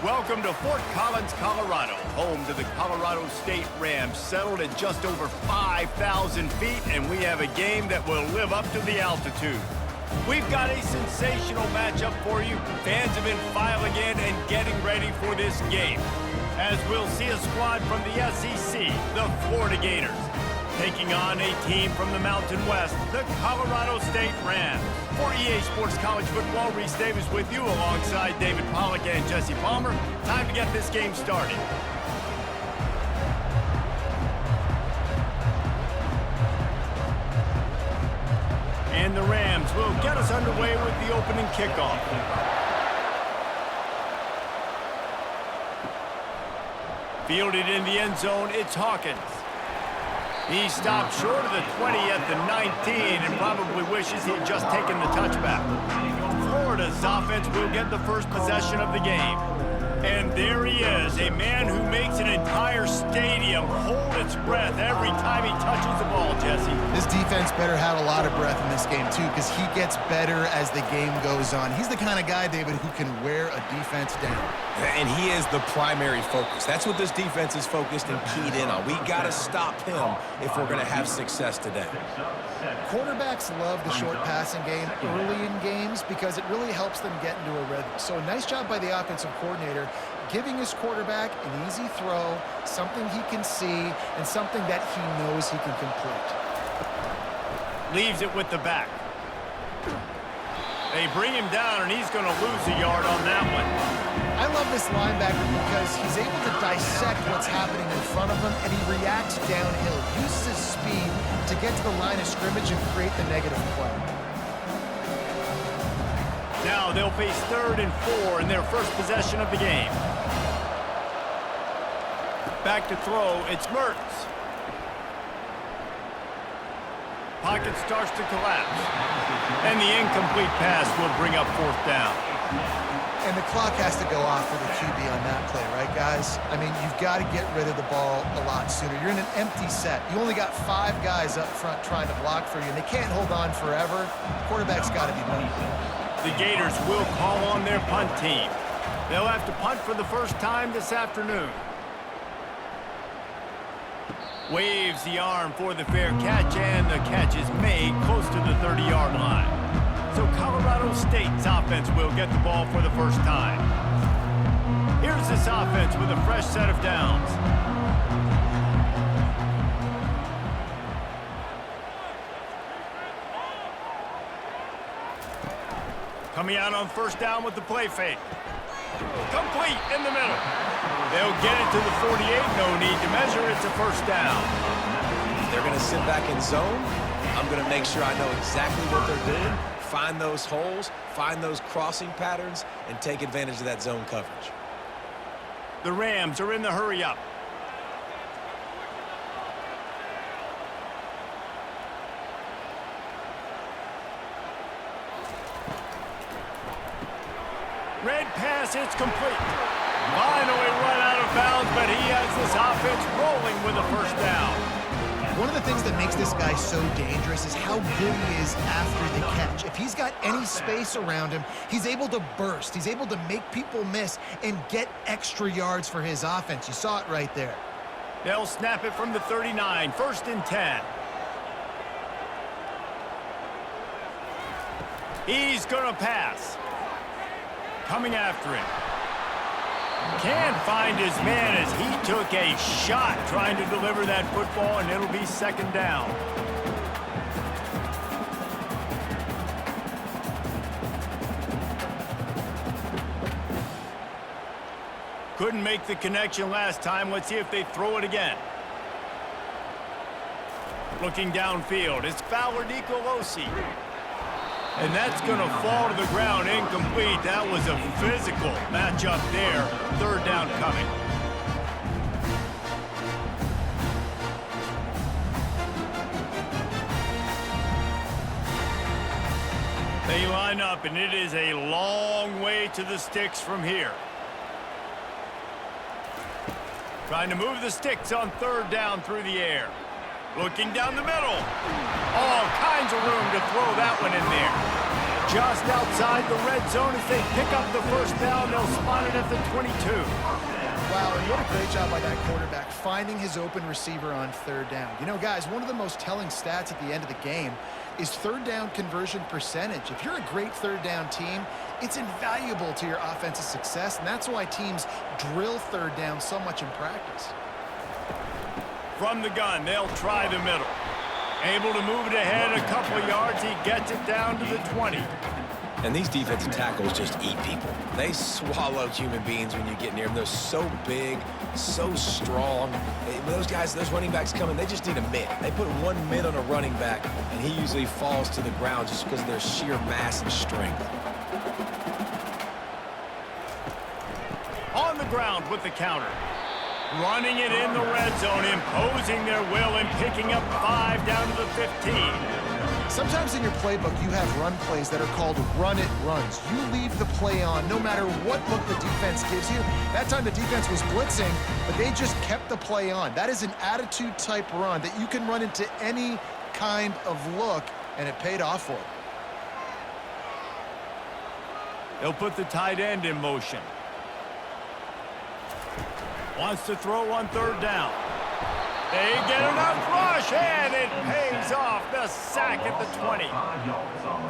Welcome to Fort Collins, Colorado, home to the Colorado State Rams, settled at just over 5,000 feet, and we have a game that will live up to the altitude. We've got a sensational matchup for you. Fans have been filing in and getting ready for this game, as we'll see a squad from the SEC, the Florida Gators, taking on a team from the Mountain West, the Colorado State Rams. For EA Sports College Football, Reese Davis with you alongside David Pollack and Jesse Palmer. Time to get this game started. And the Rams will get us underway with the opening kickoff. Fielded in the end zone, it's Hawkins. He stopped short of the 20 at the 19 and probably wishes he had just taken the touchback. Florida's offense will get the first possession of the game. And there he is, a man who makes an entire stadium hold its breath every time he touches the ball, Jesse. This defense better have a lot of breath in this game, too, because he gets better as the game goes on. He's the kind of guy, David, who can wear a defense down. And he is the primary focus. That's what this defense is focused and keyed in on. We got to stop him if we're going to have success today. Quarterbacks love the short passing game early in games because it really helps them get into a rhythm. So a nice job by the offensive coordinator giving his quarterback an easy throw, something he can see, and something that he knows he can complete. Leaves it with the back. They bring him down, and he's going to lose a yard on that one. I love this linebacker because he's able to dissect what's happening in front of him, and he reacts downhill, uses his speed to get to the line of scrimmage and create the negative play. Now they'll face 3rd and 4 in their first possession of the game. Back to throw, it's Mertz. Pocket starts to collapse. And the incomplete pass will bring up 4th down. And the clock has to go off for the QB on that play, right, guys? I mean, you've got to get rid of the ball a lot sooner. You're in an empty set. You only got 5 guys up front trying to block for you, and they can't hold on forever. Quarterback's got to be moving. The Gators will call on their punt team. They'll have to punt for the first time this afternoon. Waves the arm for the fair catch, and the catch is made close to the 30-yard line. So Colorado State's offense will get the ball for the first time. Here's this offense with a fresh set of downs. Coming out on 1st down with the play fake. Complete in the middle. They'll get it to the 48. No need to measure. It's a 1st down. If they're going to sit back in zone, I'm going to make sure I know exactly what they're doing, find those holes, find those crossing patterns, and take advantage of that zone coverage. The Rams are in the hurry-up. Red pass, it's complete. Finally run out of bounds, but he has this offense rolling with a 1st down. One of the things that makes this guy so dangerous is how good he is after the catch. If he's got any space around him, he's able to burst. He's able to make people miss and get extra yards for his offense. You saw it right there. They'll snap it from the 39, 1st and 10. He's going to pass. Coming after him. Can't find his man as he took a shot trying to deliver that football, and it'll be 2nd down. Couldn't make the connection last time. Let's see if they throw it again. Looking downfield, it's Fowler Nicolosi. And that's going to fall to the ground incomplete. That was a physical matchup there. 3rd down coming. They line up, and it is a long way to the sticks from here. Trying to move the sticks on 3rd down through the air. Looking down the middle. All kinds of room to throw that one in there. just outside the red zone as they pick up the first down. They'll spot it at the 22. Wow, and what a great job by that quarterback, finding his open receiver on third down. You know, guys, one of the most telling stats at the end of the game is third down conversion percentage. If you're a great third down team, it's invaluable to your offensive success, and that's why teams drill third down so much in practice. From the gun, they'll try the middle. Able to move it ahead a couple of yards. He gets it down to the 20. And these defensive tackles just eat people. They swallow human beings when you get near them. They're so big, so strong. When those guys, those running backs come in, they just need a mid. They put one mid on a running back, and he usually falls to the ground just because of their sheer mass and strength. On the ground with the counter. Running it in the red zone, imposing their will and picking up 5 down to the 15. Sometimes in your playbook, you have run plays that are called run-it runs. You leave the play on no matter what look the defense gives you. That time the defense was blitzing, but they just kept the play on. That is an attitude-type run that you can run into any kind of look, and it paid off for them. They'll put the tight end in motion. Wants to throw on third down. They get enough rush, and it pays off. The sack at the 20.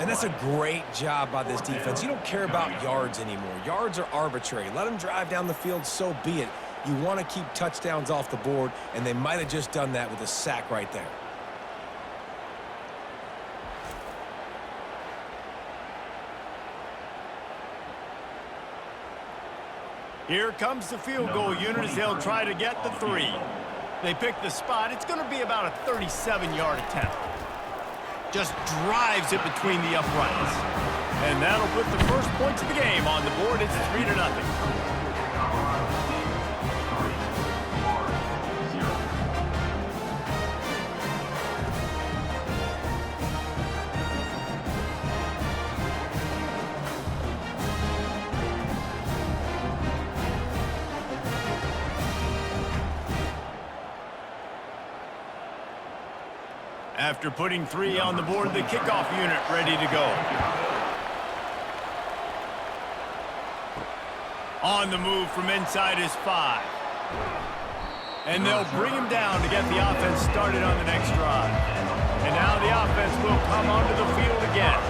And that's a great job by this defense. You don't care about yards anymore. Yards are arbitrary. Let them drive down the field, so be it. You want to keep touchdowns off the board, and they might have just done that with a sack right there. Here comes the field goal unit as they'll try to get the 3. They pick the spot. It's going to be about a 37-yard attempt. Just drives it between the uprights. And that'll put the first points of the game on the board. It's 3-0. After putting 3 on the board, the kickoff unit ready to go. On the move from inside his 5. And they'll bring him down to get the offense started on the next drive. And now the offense will come onto the field again.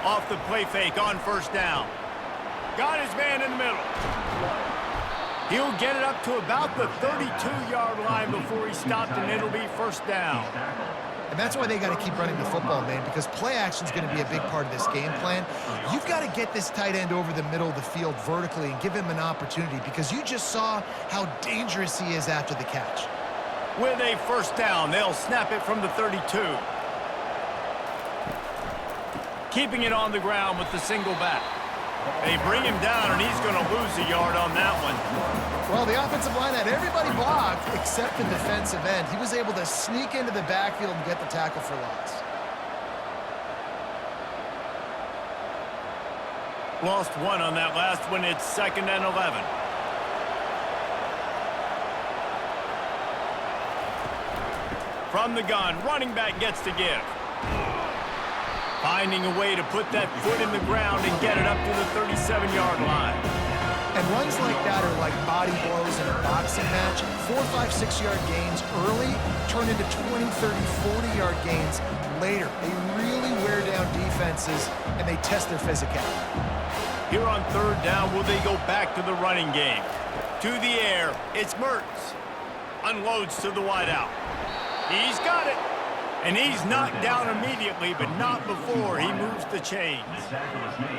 Off the play fake on first down. Got his man in the middle. He'll get it up to about the 32-yard line before he stopped, and it'll be first down. And that's why they got to keep running the football, man, because play action is going to be a big part of this game plan. You've got to get this tight end over the middle of the field vertically and give him an opportunity, because you just saw how dangerous he is after the catch. With a first down, they'll snap it from the 32. Keeping it on the ground with the single back. They bring him down, and he's going to lose a yard on that one. Well, the offensive line had everybody blocked except the defensive end. He was able to sneak into the backfield and get the tackle for loss. Lost 1 on that last one. It's 2nd and 11. From the gun, running back gets to give. Finding a way to put that foot in the ground and get it up to the 37-yard line. And runs like that are like body blows in a boxing match. 4, 5, 6-yard gains early turn into 20, 30, 40-yard gains later. They really wear down defenses, and they test their physicality. Here on third down, will they go back to the running game? To the air, it's Mertz. Unloads to the wideout. He's got it. And he's knocked down immediately, but not before he moves the chains.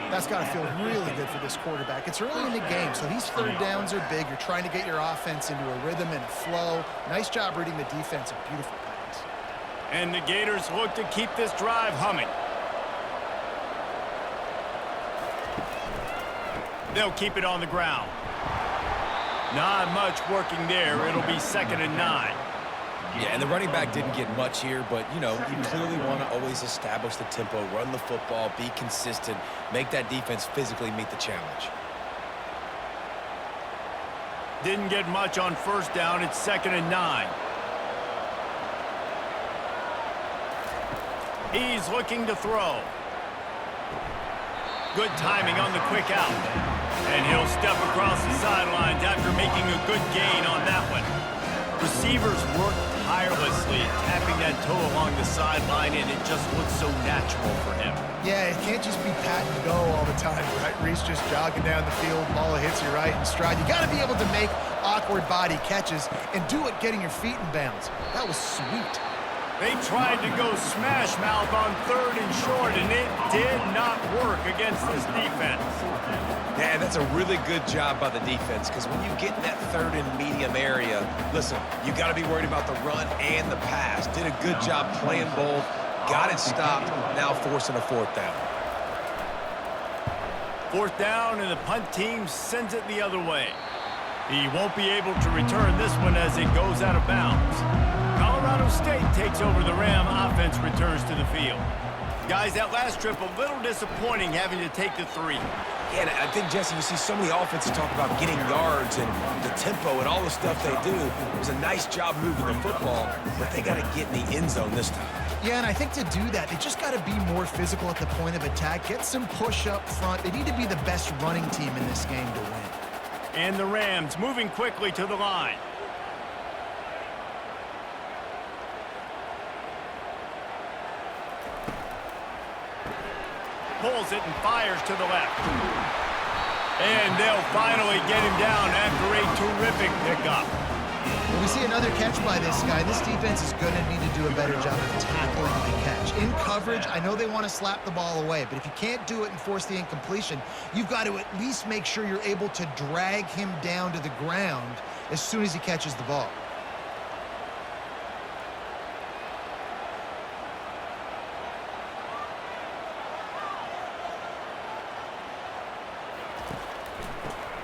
That's got to feel really good for this quarterback. It's early in the game, so these third downs are big. You're trying to get your offense into a rhythm and a flow. Nice job reading the defense. A beautiful pass. And the Gators look to keep this drive humming. They'll keep it on the ground. Not much working there. It'll be 2nd and 9. Yeah, and the running back didn't get much here, but, you know, you clearly want to always establish the tempo, run the football, be consistent, make that defense physically meet the challenge. Didn't get much on first down. It's 2nd and 9. He's looking to throw. Good timing on the quick out. And he'll step across the sidelines after making a good gain on that one. Receivers work tirelessly, tapping that toe along the sideline, and it just looks so natural for him. Yeah, it can't just be pat and go all the time, right? Reese just jogging down the field, ball hits you right in stride. You got to be able to make awkward body catches and do it getting your feet in bounds. That was sweet. They tried to go smash mouth on 3rd and short, and it did not work against this defense. Yeah, that's a really good job by the defense, because when you get in that 3rd and medium area, listen, you got to be worried about the run and the pass. Did a good job playing both, got it stopped, now forcing a 4th down. 4th down, and the punt team sends it the other way. He won't be able to return this one as it goes out of bounds. Colorado State takes over the Ram. Offense returns to the field. Guys, that last trip a little disappointing having to take the 3. Yeah, and I think, Jesse, you see so many offenses talk about getting yards and the tempo and all the stuff they do. It was a nice job moving the football, but they got to get in the end zone this time. Yeah, and I think to do that, they just got to be more physical at the point of attack, get some push up front. They need to be the best running team in this game to win. And the Rams moving quickly to the line. Pulls it and fires to the left. And they'll finally get him down after a terrific pickup. When we see another catch by this guy, this defense is going to need to do a better job of tackling the catch. In coverage, I know they want to slap the ball away, but if you can't do it and force the incompletion, you've got to at least make sure you're able to drag him down to the ground as soon as he catches the ball.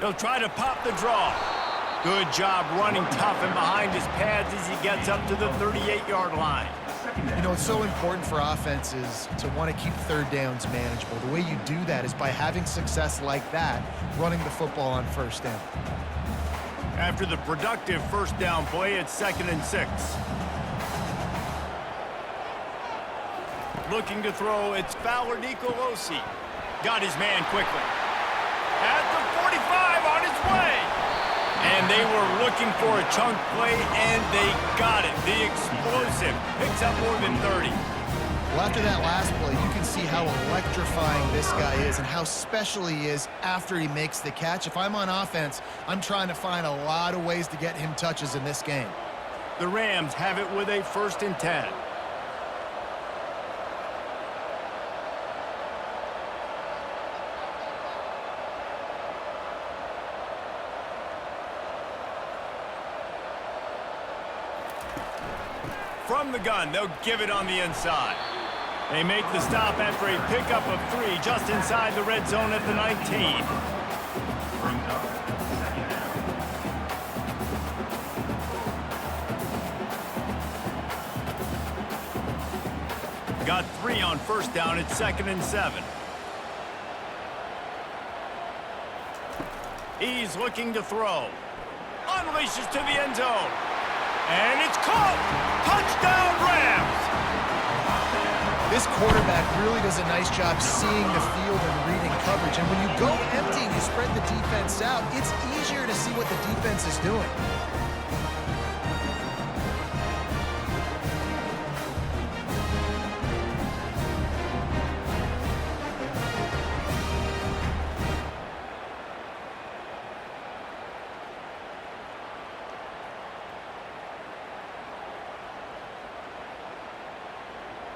He'll try to pop the draw. Good job running tough and behind his pads as he gets up to the 38-yard line. You know, it's so important for offenses to want to keep 3rd downs manageable. The way you do that is by having success like that, running the football on 1st down. After the productive 1st down play, it's 2nd and 6. Looking to throw, it's Fowler Nicolosi. Got his man quickly. At the 45 on his way. And they were looking for a chunk play, and they got it. The explosive picks up more than 30. Well, after that last play, you can see how electrifying this guy is and how special he is after he makes the catch. If I'm on offense, I'm trying to find a lot of ways to get him touches in this game. The Rams have it with a 1st and 10. From the gun, they'll give it on the inside. They make the stop after a pickup of 3 just inside the red zone at the 19. Got 3 on 1st down at 2nd and 7. He's looking to throw. Unleashes to the end zone. And it's caught! Touchdown, Rams! This quarterback really does a nice job seeing the field and reading coverage. And when you go empty and you spread the defense out, it's easier to see what the defense is doing.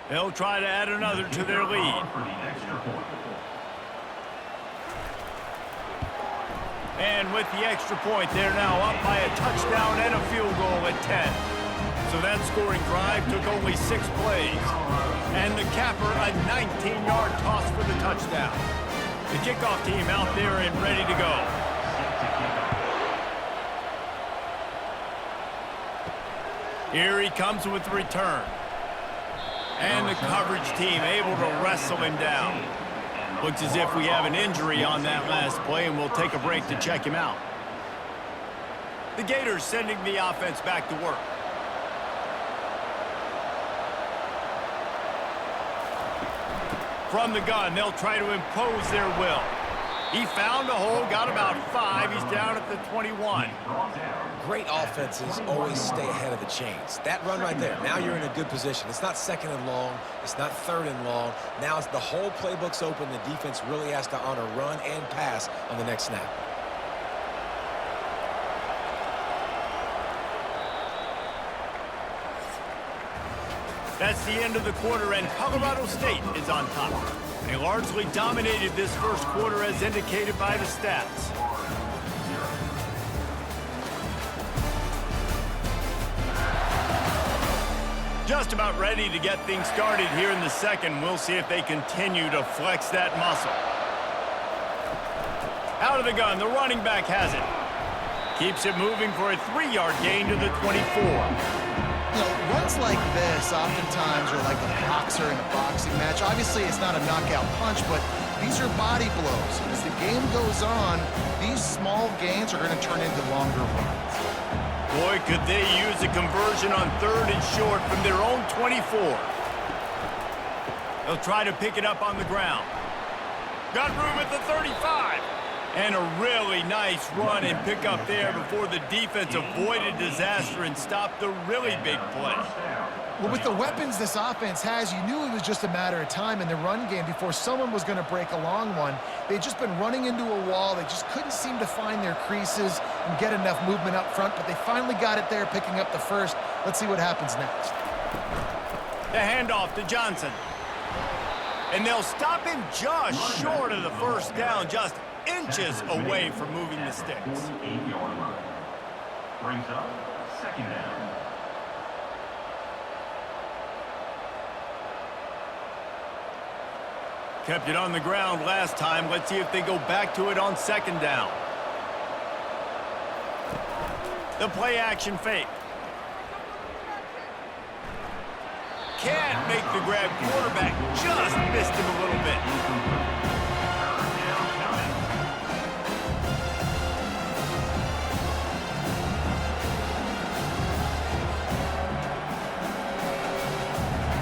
They'll try to add another to their lead. And with the extra point, they're now up by a touchdown and a field goal at 10. So that scoring drive took only 6 plays. And the capper, a 19-yard toss for the touchdown. The kickoff team out there and ready to go. Here he comes with the return. And the coverage team able to wrestle him down. Looks as if we have an injury on that last play, and we'll take a break to check him out. The Gators sending the offense back to work. From the gun, they'll try to impose their will. He found a hole, got about 5. He's down at the 21. Great offenses always stay ahead of the chains. That run right there, now you're in a good position. It's not second and long. It's not third and long. Now it's the whole playbook's open. The defense really has to honor run and pass on the next snap. That's the end of the quarter, and Colorado State is on top. They largely dominated this first quarter as indicated by the stats. Just about ready to get things started here in the second. We'll see if they continue to flex that muscle. Out of the gun, the running back has it. Keeps it moving for a 3-yard gain to the 24. You know, runs like this oftentimes are like a boxer in a boxing match. Obviously, it's not a knockout punch, but these are body blows. As the game goes on, these small gains are going to turn into longer runs. Boy, could they use a conversion on 3rd and short from their own 24. They'll try to pick it up on the ground. Got room at the 35. And a really nice run and pick up there before the defense avoided disaster and stopped the really big play. Well, with the weapons this offense has, you knew it was just a matter of time in the run game before someone was going to break a long one. They'd just been running into a wall. They just couldn't seem to find their creases and get enough movement up front, but they finally got it there, picking up the first. Let's see what happens next. The handoff to Johnson. And they'll stop him just short of the first down, just inches away from moving the sticks. Brings up second down. Kept it on the ground last time. Let's see if they go back to it on second down. The play action fake. Can't make the grab. Quarterback just missed him a little bit.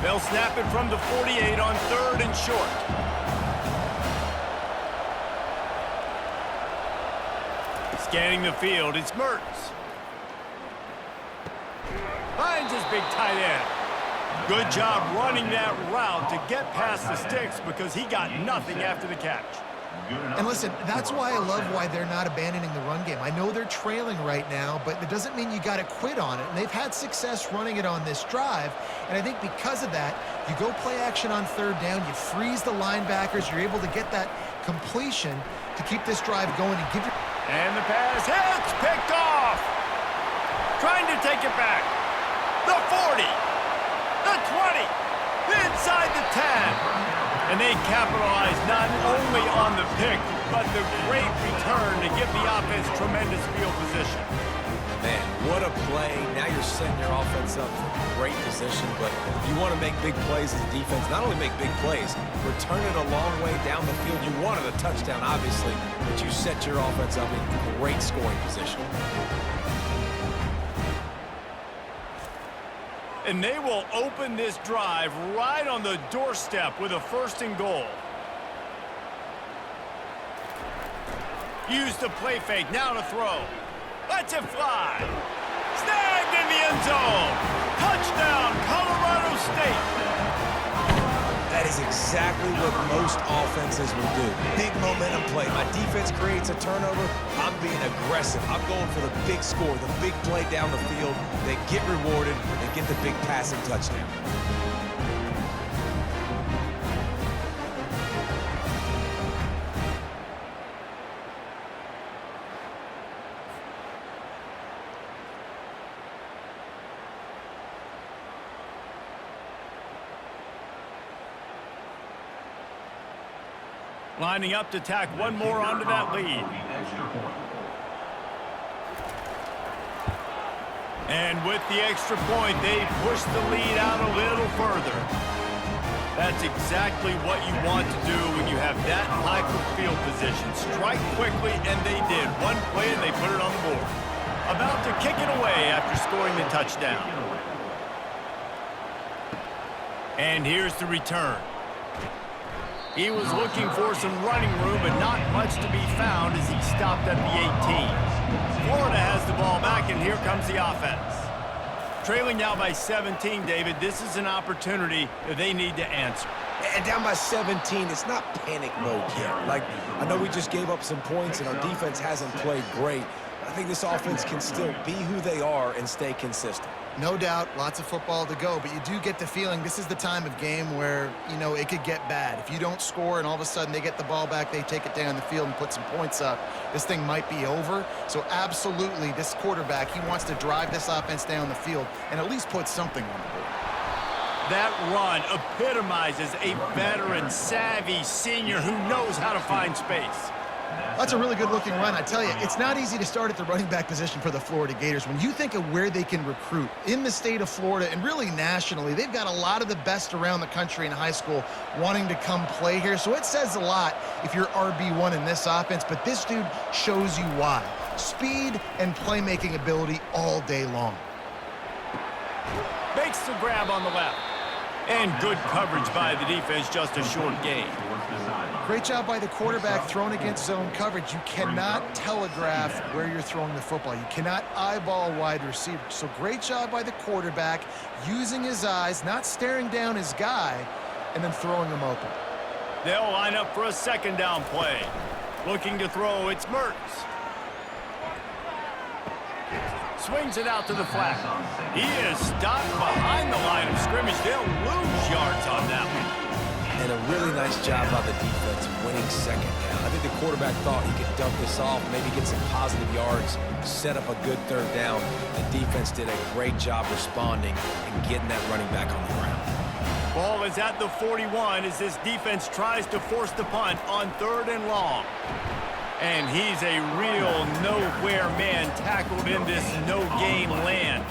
They'll snap it from the 48 on 3rd and short. Scanning the field, it's Mertz. Finds his big tight end. Good job running that route to get past the sticks because he got nothing after the catch. And listen, that's why I love why they're not abandoning the run game. I know they're trailing right now, but it doesn't mean you got to quit on it. And they've had success running it on this drive. And I think because of that, you go play action on 3rd down, you freeze the linebackers, you're able to get that completion to keep this drive going and give you... And the pass hits, picked off. Trying to take it back. The 40, the 20, inside the 10. And they capitalize not only on the pick, but the great return to give the offense tremendous field position. Man, what a play. Now you're setting your offense up for great position, but you want to make big plays as a defense. Not only make big plays, return it a long way down the field. You wanted a touchdown, obviously, but you set your offense up in great scoring position. And they will open this drive right on the doorstep with a 1st and goal. Use the play fake, now to throw. Lets it fly. Snagged in the end zone. Touchdown, Colorado State. That is exactly what most offenses will do. Big momentum play. My defense creates a turnover. I'm being aggressive. I'm going for the big score, the big play down the field. They get rewarded and get the big passing touchdown. Lining up to tack one more onto that lead. And with the extra point, they push the lead out a little further. That's exactly what you want to do when you have that type of field position. Strike quickly, and they did. One play, and they put it on the board. About to kick it away after scoring the touchdown. And here's the return. He was looking for some running room, but not much to be found as he stopped at the 18. Florida has the ball back, and here comes the offense. Trailing now by 17, David, this is an opportunity that they need to answer. And down by 17, it's not panic mode yet. Like, I know we just gave up some points, and our defense hasn't played great. I think this offense can still be who they are and stay consistent. No doubt, lots of football to go, but you do get the feeling this is the time of game where, you know, it could get bad. If you don't score and all of a sudden they get the ball back, they take it down the field and put some points up, this thing might be over. So absolutely, this quarterback, he wants to drive this offense down the field and at least put something on the board. That run epitomizes a veteran, savvy senior who knows how to find space. That's a really good-looking run. I tell you, it's not easy to start at the running back position for the Florida Gators. When you think of where they can recruit in the state of Florida and really nationally, they've got a lot of the best around the country in high school wanting to come play here. So it says a lot if you're RB1 in this offense, but this dude shows you why. Speed and playmaking ability all day long. Makes the grab on the left. And good coverage by the defense, just a short gain. Great job by the quarterback thrown against zone coverage. You cannot telegraph where you're throwing the football. You cannot eyeball wide receiver. So great job by the quarterback using his eyes, not staring down his guy, and then throwing him open. They'll line up for a second down play. Looking to throw, it's Mertz. Swings it out to the flat. He is stopped behind the line of scrimmage. They'll lose yards on that one. And a really nice job by the defense winning second down. I think the quarterback thought he could dump this off, maybe get some positive yards, set up a good third down. The defense did a great job responding and getting that running back on the ground. Ball is at the 41 as this defense tries to force the punt on 3rd and long. And he's a real nowhere man tackled in this no-game land.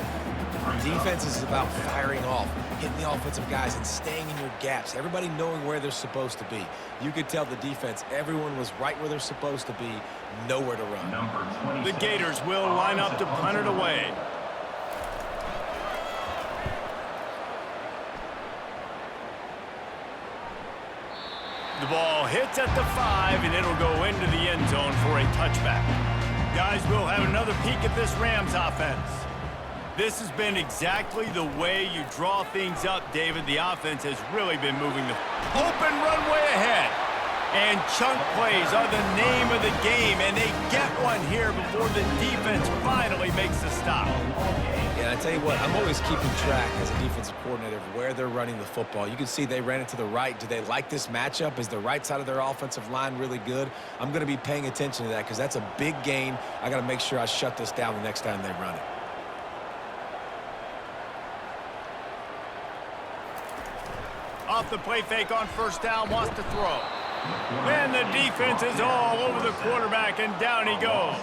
Defense is about firing off, hitting the offensive guys and staying in your gaps. Everybody knowing where they're supposed to be. You could tell the defense, everyone was right where they're supposed to be, nowhere to run. The Gators will line up to punt it away. The ball hits at the 5, and it'll go into the end zone for a touchback. Guys, we'll have another peek at this Rams offense. This has been exactly the way you draw things up, David. The offense has really been moving the open runway ahead. And chunk plays are the name of the game, and they get one here before the defense finally makes a stop. And I tell you what, I'm always keeping track as a defensive coordinator of where they're running the football. You can see they ran it to the right. Do they like this matchup? Is the right side of their offensive line really good? I'm going to be paying attention to that because that's a big gain. I got to make sure I shut this down the next time they run it. Off the play fake on 1st down, wants to throw. And the defense is all over the quarterback, and down he goes.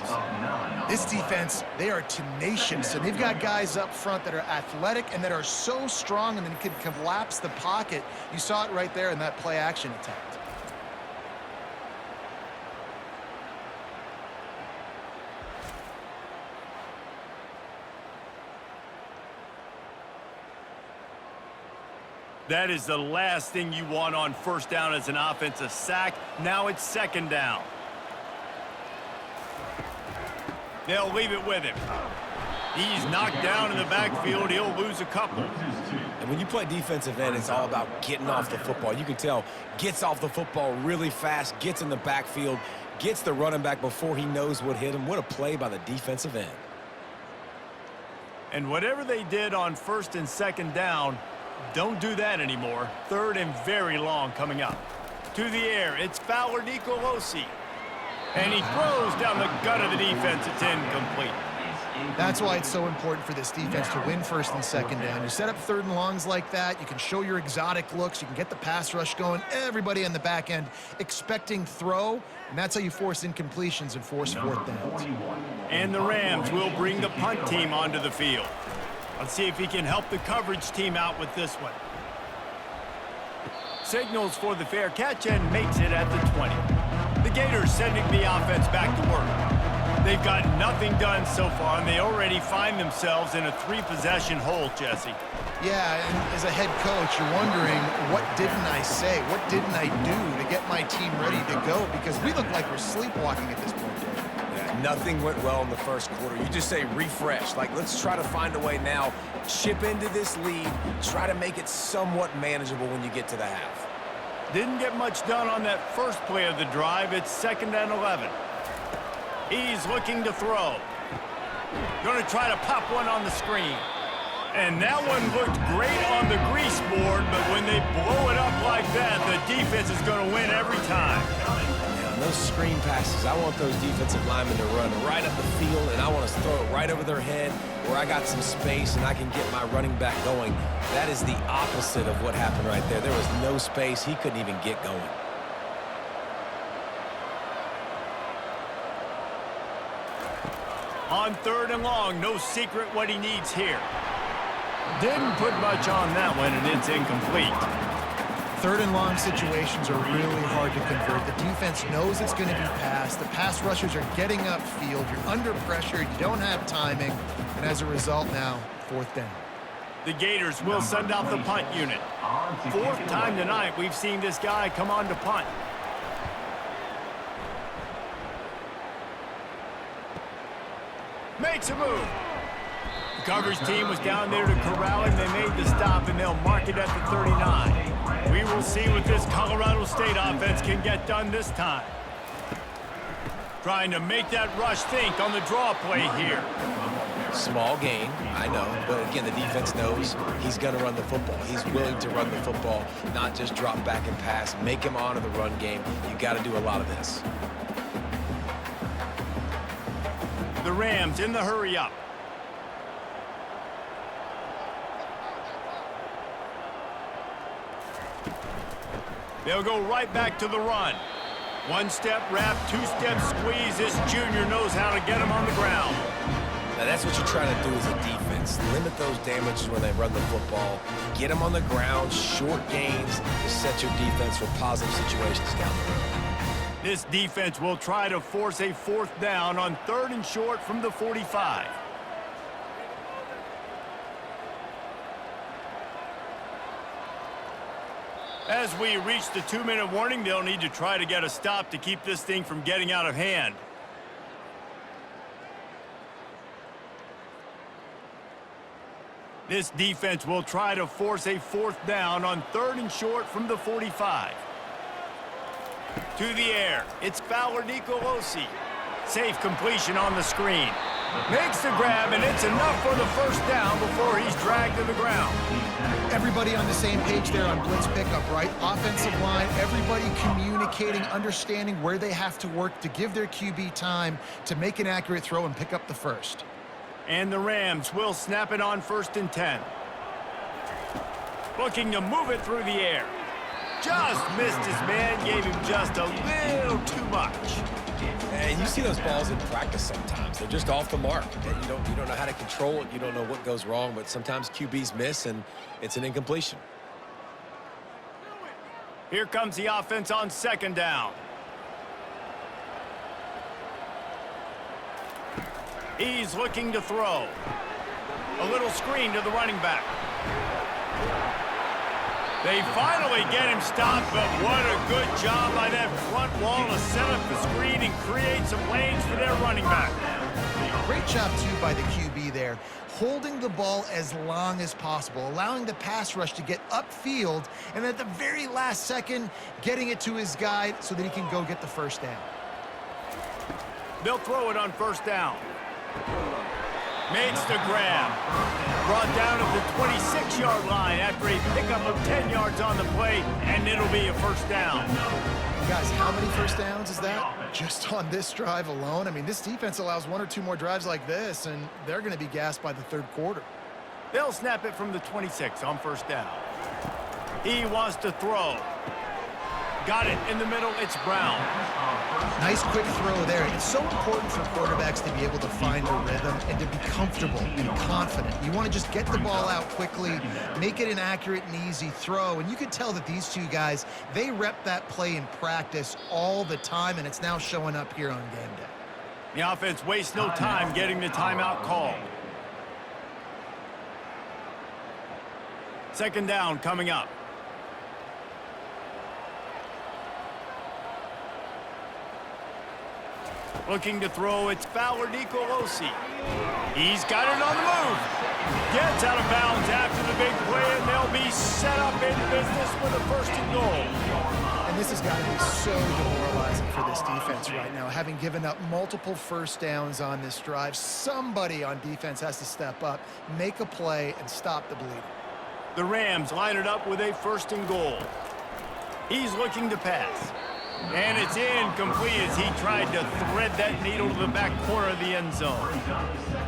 This defense, they are tenacious, and they've got guys up front that are athletic and that are so strong and then can collapse the pocket. You saw it right there in that play-action attempt. That is the last thing you want on 1st down as an offensive sack. Now it's 2nd down. They'll leave it with him. He's knocked down in the backfield. He'll lose a couple. And when you play defensive end, it's all about getting off the football. You can tell, gets off the football really fast, gets in the backfield, gets the running back before he knows what hit him. What a play by the defensive end. And whatever they did on 1st and 2nd down, don't do that anymore. 3rd and very long coming up. To the air, it's Fowler Nicolosi. And he throws down the gut of the defense. It's incomplete. That's why it's so important for this defense to win 1st and 2nd down. You set up 3rd and longs like that. You can show your exotic looks. You can get the pass rush going. Everybody on the back end expecting throw. And that's how you force incompletions and force 4th downs. And the Rams will bring the punt team onto the field. Let's see if he can help the coverage team out with this one. Signals for the fair catch and makes it at the 20. The Gators sending the offense back to work. They've got nothing done so far, and they already find themselves in a 3-possession hole, Jesse. Yeah, and as a head coach, you're wondering, what didn't I say? What didn't I do to get my team ready to go? Because we look like we're sleepwalking at this point, Dave. Yeah, nothing went well in the first quarter. You just say refresh. Like, let's try to find a way now, chip into this lead, try to make it somewhat manageable when you get to the half. Didn't get much done on that first play of the drive. It's 2nd and 11. He's looking to throw. Going to try to pop one on the screen. And that one looked great on the grease board, but when they blow it up like that, the defense is going to win every time. Yeah, those screen passes, I want those defensive linemen to run right up the field, and I want to throw it right over their head where I got some space and I can get my running back going. That is the opposite of what happened right there. There was no space. He couldn't even get going. On 3rd and long, no secret what he needs here. Didn't put much on that one, and it's incomplete. 3rd and long situations are really hard to convert. The defense knows it's going to be passed. The pass rushers are getting upfield. You're under pressure. You don't have timing. And as a result now, 4th down. The Gators will send out the punt unit. 4th time tonight we've seen this guy come on to punt. Makes a move. The coverage team was down there to corral him. They made the stop, and they'll mark it at the 39. We will see what this Colorado State offense can get done this time. Trying to make that rush think on the draw play here. Small gain, I know, but again, the defense knows he's going to run the football. He's willing to run the football, not just drop back and pass, make him honor the run game. You got to do a lot of this. The Rams in the hurry up. They'll go right back to the run. 1-step wrap, 2-step squeeze. This junior knows how to get him on the ground. Now that's what you're trying to do as a defense. Limit those damages when they run the football. Get them on the ground, short gains to set your defense for positive situations down the road. This defense will try to force a 4th down on 3rd and short from the 45. As we reach the 2-minute warning, they'll need to try to get a stop to keep this thing from getting out of hand. This defense will try to force a 4th down on 3rd and short from the 45. To the air, it's Fowler Nicolosi. Safe completion on the screen. Makes the grab, and it's enough for the 1st down before he's dragged to the ground. Everybody on the same page there on blitz pickup, right? Offensive line, everybody communicating, understanding where they have to work to give their QB time to make an accurate throw and pick up the 1st. And the Rams will snap it on 1st and 10. Looking to move it through the air. Just missed his man, gave him just a little too much. And you see those balls in practice sometimes. They're just off the mark. You don't know how to control it. You don't know what goes wrong, but sometimes QBs miss, and it's an incompletion. Here comes the offense on 2nd down. He's looking to throw. A little screen to the running back. They finally get him stopped, but what a good job by that front wall to set up the screen and create some lanes for their running back. Great job, too, by the QB there, holding the ball as long as possible, allowing the pass rush to get upfield, and at the very last second, getting it to his guy so that he can go get the 1st down. They'll throw it on 1st down. Makes the grab. Brought down at the 26-yard line after a pickup of 10 yards on the play, and it'll be a 1st down. Guys, how many 1st downs is that? Just on this drive alone? I mean, this defense allows 1 or 2 more drives like this, and they're going to be gassed by the 3rd quarter. They'll snap it from the 26 on 1st down. He wants to throw. Got it in the middle. It's Brown. Nice quick throw there. It's so important for quarterbacks to be able to find a rhythm and to be comfortable and confident. You want to just get the ball out quickly, make it an accurate and easy throw. And you could tell that these two guys, they rep that play in practice all the time, and it's now showing up here on game day. The offense wastes no time getting the timeout called. Second down coming up. Looking to throw, it's Fowler Nicolosi. He's got it on the move. Gets out of bounds after the big play, and they'll be set up in business with a first and goal. And this has got to be so demoralizing for this defense right now. Having given up multiple first downs on this drive, somebody on defense has to step up, make a play, and stop the bleeding. The Rams line it up with a first and goal. He's looking to pass. And it's incomplete as he tried to thread that needle to the back corner of the end zone.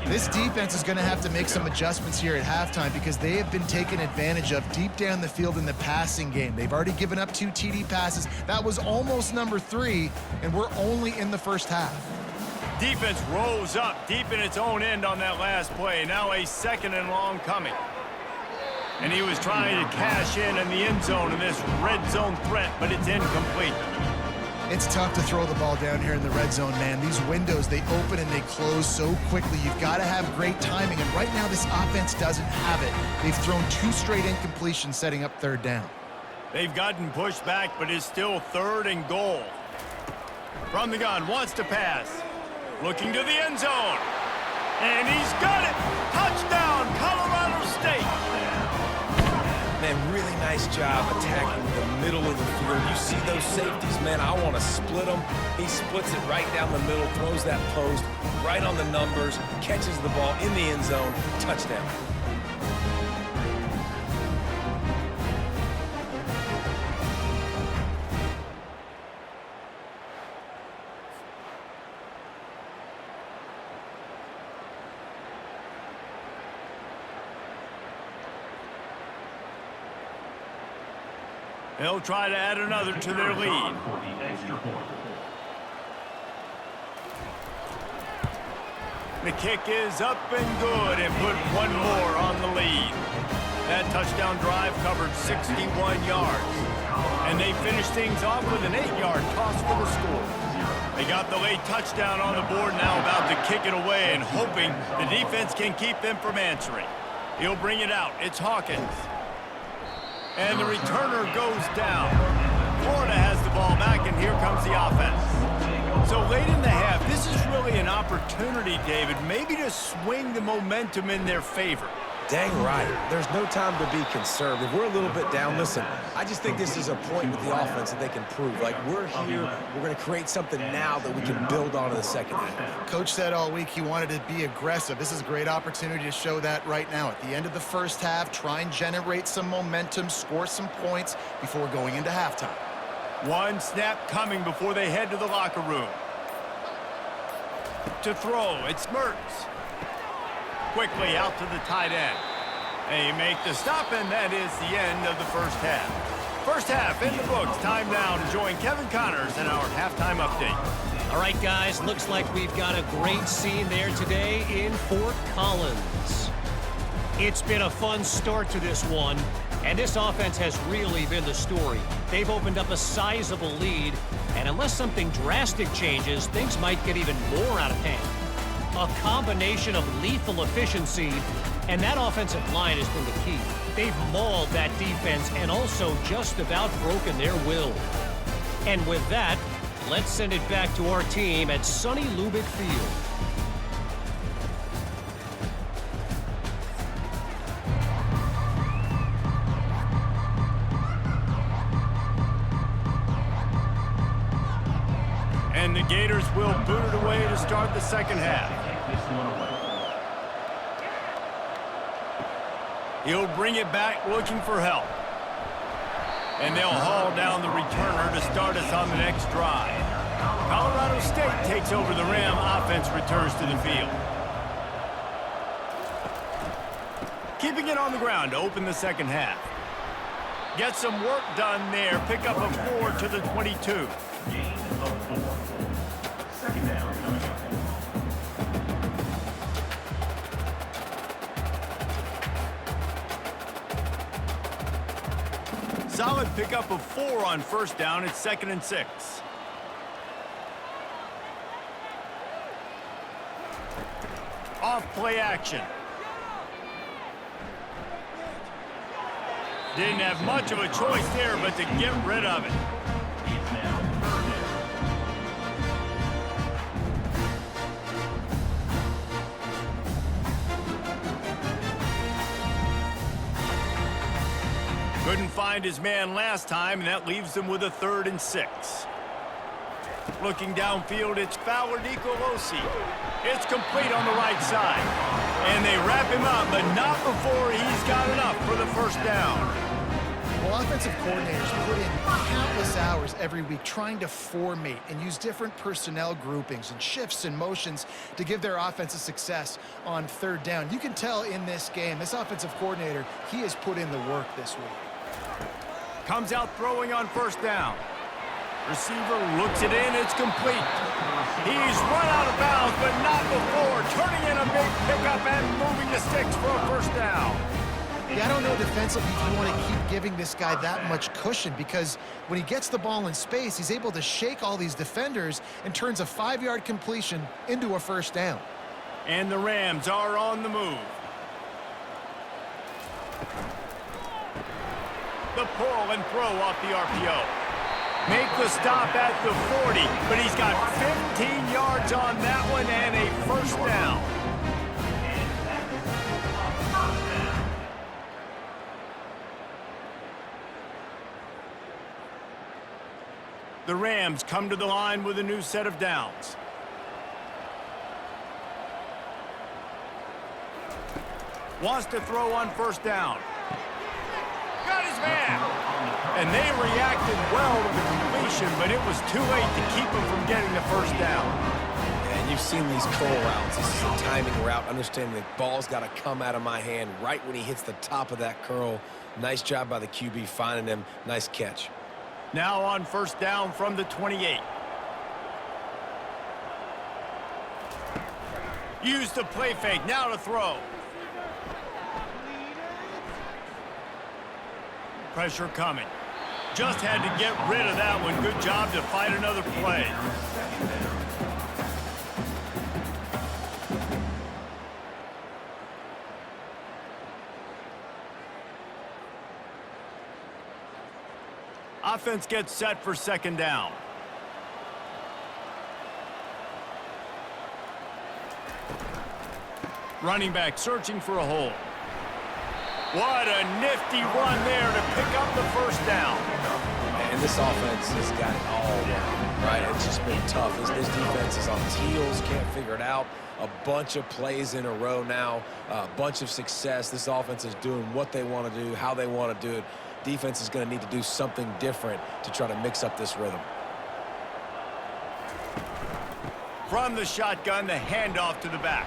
This defense is going to have to make some adjustments here at halftime because they have been taken advantage of deep down the field in the passing game. They've already given up 2 TD passes. That was almost number 3, and we're only in the first half. Defense rose up deep in its own end on that last play. Now a second and long coming. And he was trying to cash in the end zone in this red zone threat, but it's incomplete. It's tough to throw the ball down here in the red zone, man. These windows, they open and they close so quickly. You've got to have great timing, and right now this offense doesn't have it. They've thrown 2 straight incompletions setting up third down. They've gotten pushed back, but it's still third and goal. From the gun, wants to pass. Looking to the end zone. And he's got it! Touchdown, Colorado State! Man, really nice job attacking the middle of the field. You see those safeties, man, I want to split them. He splits it right down the middle, throws that post right on the numbers, catches the ball in the end zone, touchdown. They'll try to add another to their lead. The kick is up and good and put one more on the lead. That touchdown drive covered 61 yards. And they finished things off with an 8-yard toss for the score. They got the late touchdown on the board, now about to kick it away and hoping the defense can keep them from answering. He'll bring it out. It's Hawkins. And the returner goes down. Florida has the ball back, and here comes the offense. So late in the half, this is really an opportunity, David, maybe to swing the momentum in their favor. Dang right. There's no time to be conservative. We're a little bit down. Listen, I just think this is a point with the offense that they can prove. Like, we're here, we're going to create something now that we can build on in the second half. Coach said all week he wanted to be aggressive. This is a great opportunity to show that right now. At the end of the first half, try and generate some momentum, score some points before going into halftime. One snap coming before they head to the locker room. To throw, it's Mertz. Quickly out to the tight end. They make the stop, and that is the end of the first half. First half in the books. Time now to join Kevin Connors in our halftime update. All right, guys, looks like we've got a great scene there today in Fort Collins. It's been a fun start to this one, and this offense has really been the story. They've opened up a sizable lead, and unless something drastic changes, things might get even more out of hand. A combination of lethal efficiency, and that offensive line has been the key. They've mauled that defense and also just about broken their will. And with that, let's send it back to our team at sunny Lubick Field. And the Gators will boot it away to start the second half. He'll bring it back looking for help. And they'll haul down the returner to start us on the next drive. Colorado State takes over the Ram. Offense returns to the field. Keeping it on the ground to open the second half. Get some work done there. Pick up a 4 to the 22. Gain of 4. Second down coming up. Solid pickup of 4 on first down. It's 2nd and 6. Off play action. Didn't have much of a choice there but to get rid of it. It's now third down. Couldn't find his man last time, and that leaves him with a 3rd and 6. Looking downfield, it's Heartland. It's complete on the right side. And they wrap him up, but not before he's got enough for the first down. Well, offensive coordinators put in countless hours every week trying to formate and use different personnel groupings and shifts and motions to give their offense a success on 3rd down. You can tell in this game, this offensive coordinator, he has put in the work this week. Comes out throwing on 1st down. Receiver looks it in, it's complete. He's run out of bounds, but not before turning in a big pickup and moving the sticks for a 1st down. Yeah, I don't know defensively if you want to keep giving this guy that much cushion, because when he gets the ball in space, he's able to shake all these defenders and turns a 5-yard completion into a 1st down. And the Rams are on the move. The pull and throw off the RPO. Make the stop at the 40, but he's got 15 yards on that one and a 1st down. The Rams come to the line with a new set of downs. Wants to throw on 1st down. Got his man. And they reacted well to the completion, but it was too late to keep him from getting the 1st down. And you've seen these curl routes. This is a timing route. Understanding the ball's got to come out of my hand right when he hits the top of that curl. Nice job by the QB finding him. Nice catch. Now on 1st down from the 28. Use the play fake. Now to throw. Pressure coming. Just had to get rid of that one. Good job to fight another play. Offense gets set for 2nd down. Running back searching for a hole. What a nifty run there to pick up the 1st down. And this offense has got it all wrong, right? It's just been tough. This defense is on its heels, can't figure it out. A bunch of plays in a row now, a bunch of success. This offense is doing what they want to do, how they want to do it. Defense is going to need to do something different to try to mix up this rhythm. From the shotgun, the handoff to the back.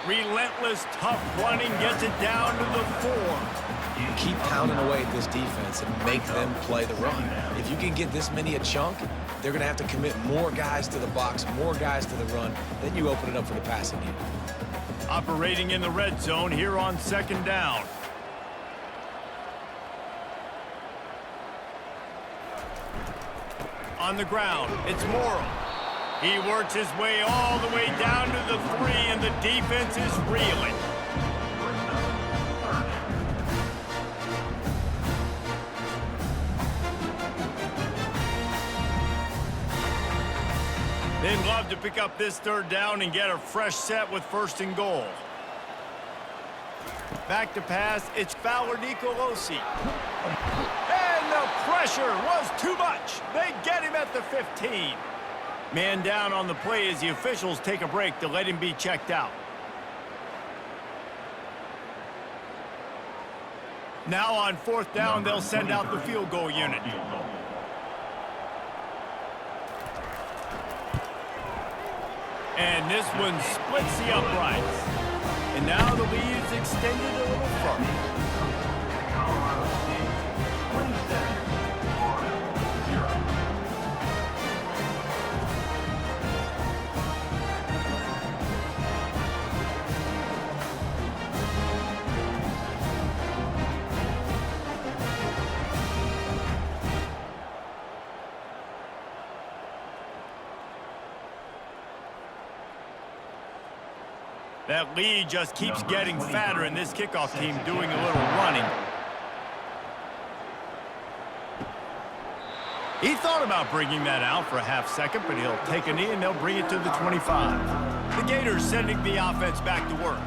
Relentless, tough running, gets it down to the 4. Keep pounding away at this defense and make them play the run. If you can get this many a chunk, they're going to have to commit more guys to the box, more guys to the run. Then you open it up for the passing game. Operating in the red zone here on 2nd down. On the ground, it's Morrow. He works his way all the way down to the 3, and the defense is reeling. They'd love to pick up this 3rd down and get a fresh set with 1st and goal. Back to pass, it's Heartland. And the pressure was too much. They get him at the 15. Man down on the play as the officials take a break to let him be checked out. Now on 4th down, they'll send out the field goal unit. And this one splits the uprights. And now the lead is extended a little further. That lead just keeps getting fatter, and this kickoff team doing a little running. He thought about bringing that out for a half second, but he'll take a knee and they'll bring it to the 25. The Gators sending the offense back to work.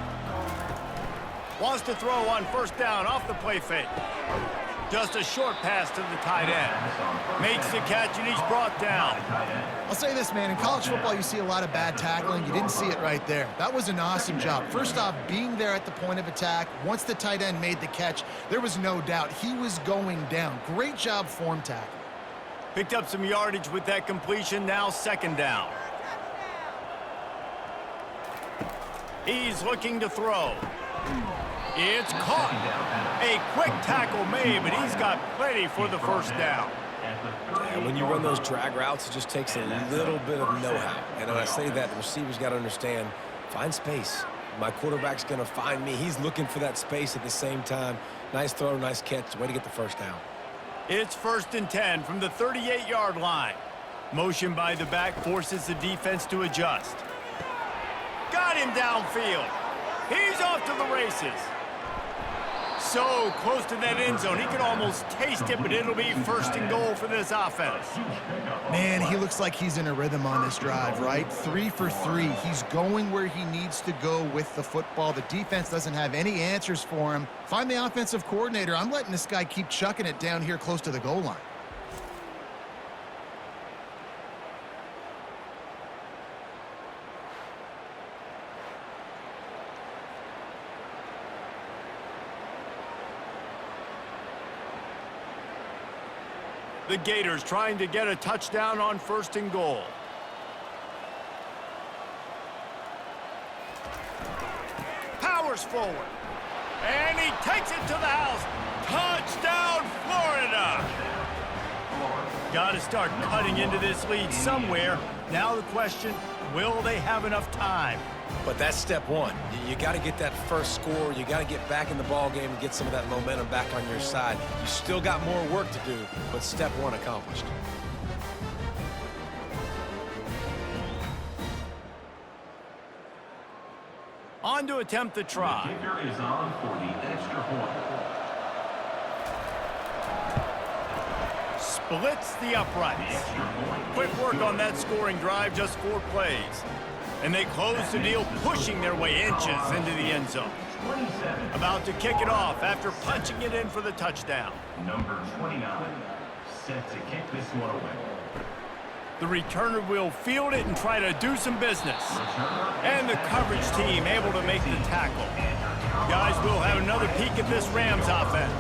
Wants to throw on first down off the play fake. Just a short pass to the tight end. Makes the catch and he's brought down. I'll say this, man. In college football, you see a lot of bad tackling. You didn't see it right there. That was an awesome job. First off, being there at the point of attack. Once the tight end made the catch, there was no doubt he was going down. Great job form tackle. Picked up some yardage with that completion. Now second down. He's looking to throw. It's caught. A quick tackle made, but he's got plenty for the first down. And when you run those drag routes, it just takes a little bit of know-how. And when I say that, the receiver's got to understand, find space. My quarterback's going to find me. He's looking for that space at the same time. Nice throw, nice catch. Way to get the first down. It's 1st and 10 from the 38-yard line. Motion by the back forces the defense to adjust. Got him downfield. He's off to the races. So close to that end zone. He could almost taste it, but it'll be 1st and goal for this offense. Man, he looks like he's in a rhythm on this drive, right? 3 for 3. He's going where he needs to go with the football. The defense doesn't have any answers for him. Find the offensive coordinator. I'm letting this guy keep chucking it down here close to the goal line. The Gators trying to get a touchdown on 1st and goal. Powers forward. And he takes it to the house. Touchdown, Florida! Got to start cutting into this lead somewhere. Now the question, will they have enough time? But that's step one. You got to get that first score. You got to get back in the ball game and get some of that momentum back on your side. You still got more work to do, but step one accomplished. On to attempt the try. The kicker is on for the extra point. Splits the uprights. Quick work on that scoring drive, just 4 plays. And they close the deal, pushing their way inches into the end zone. About to kick it off after punching it in for the touchdown. Number 29, set to kick this one away. The returner will field it and try to do some business. And the coverage team able to make the tackle. Guys, we'll have another peek at this Rams offense.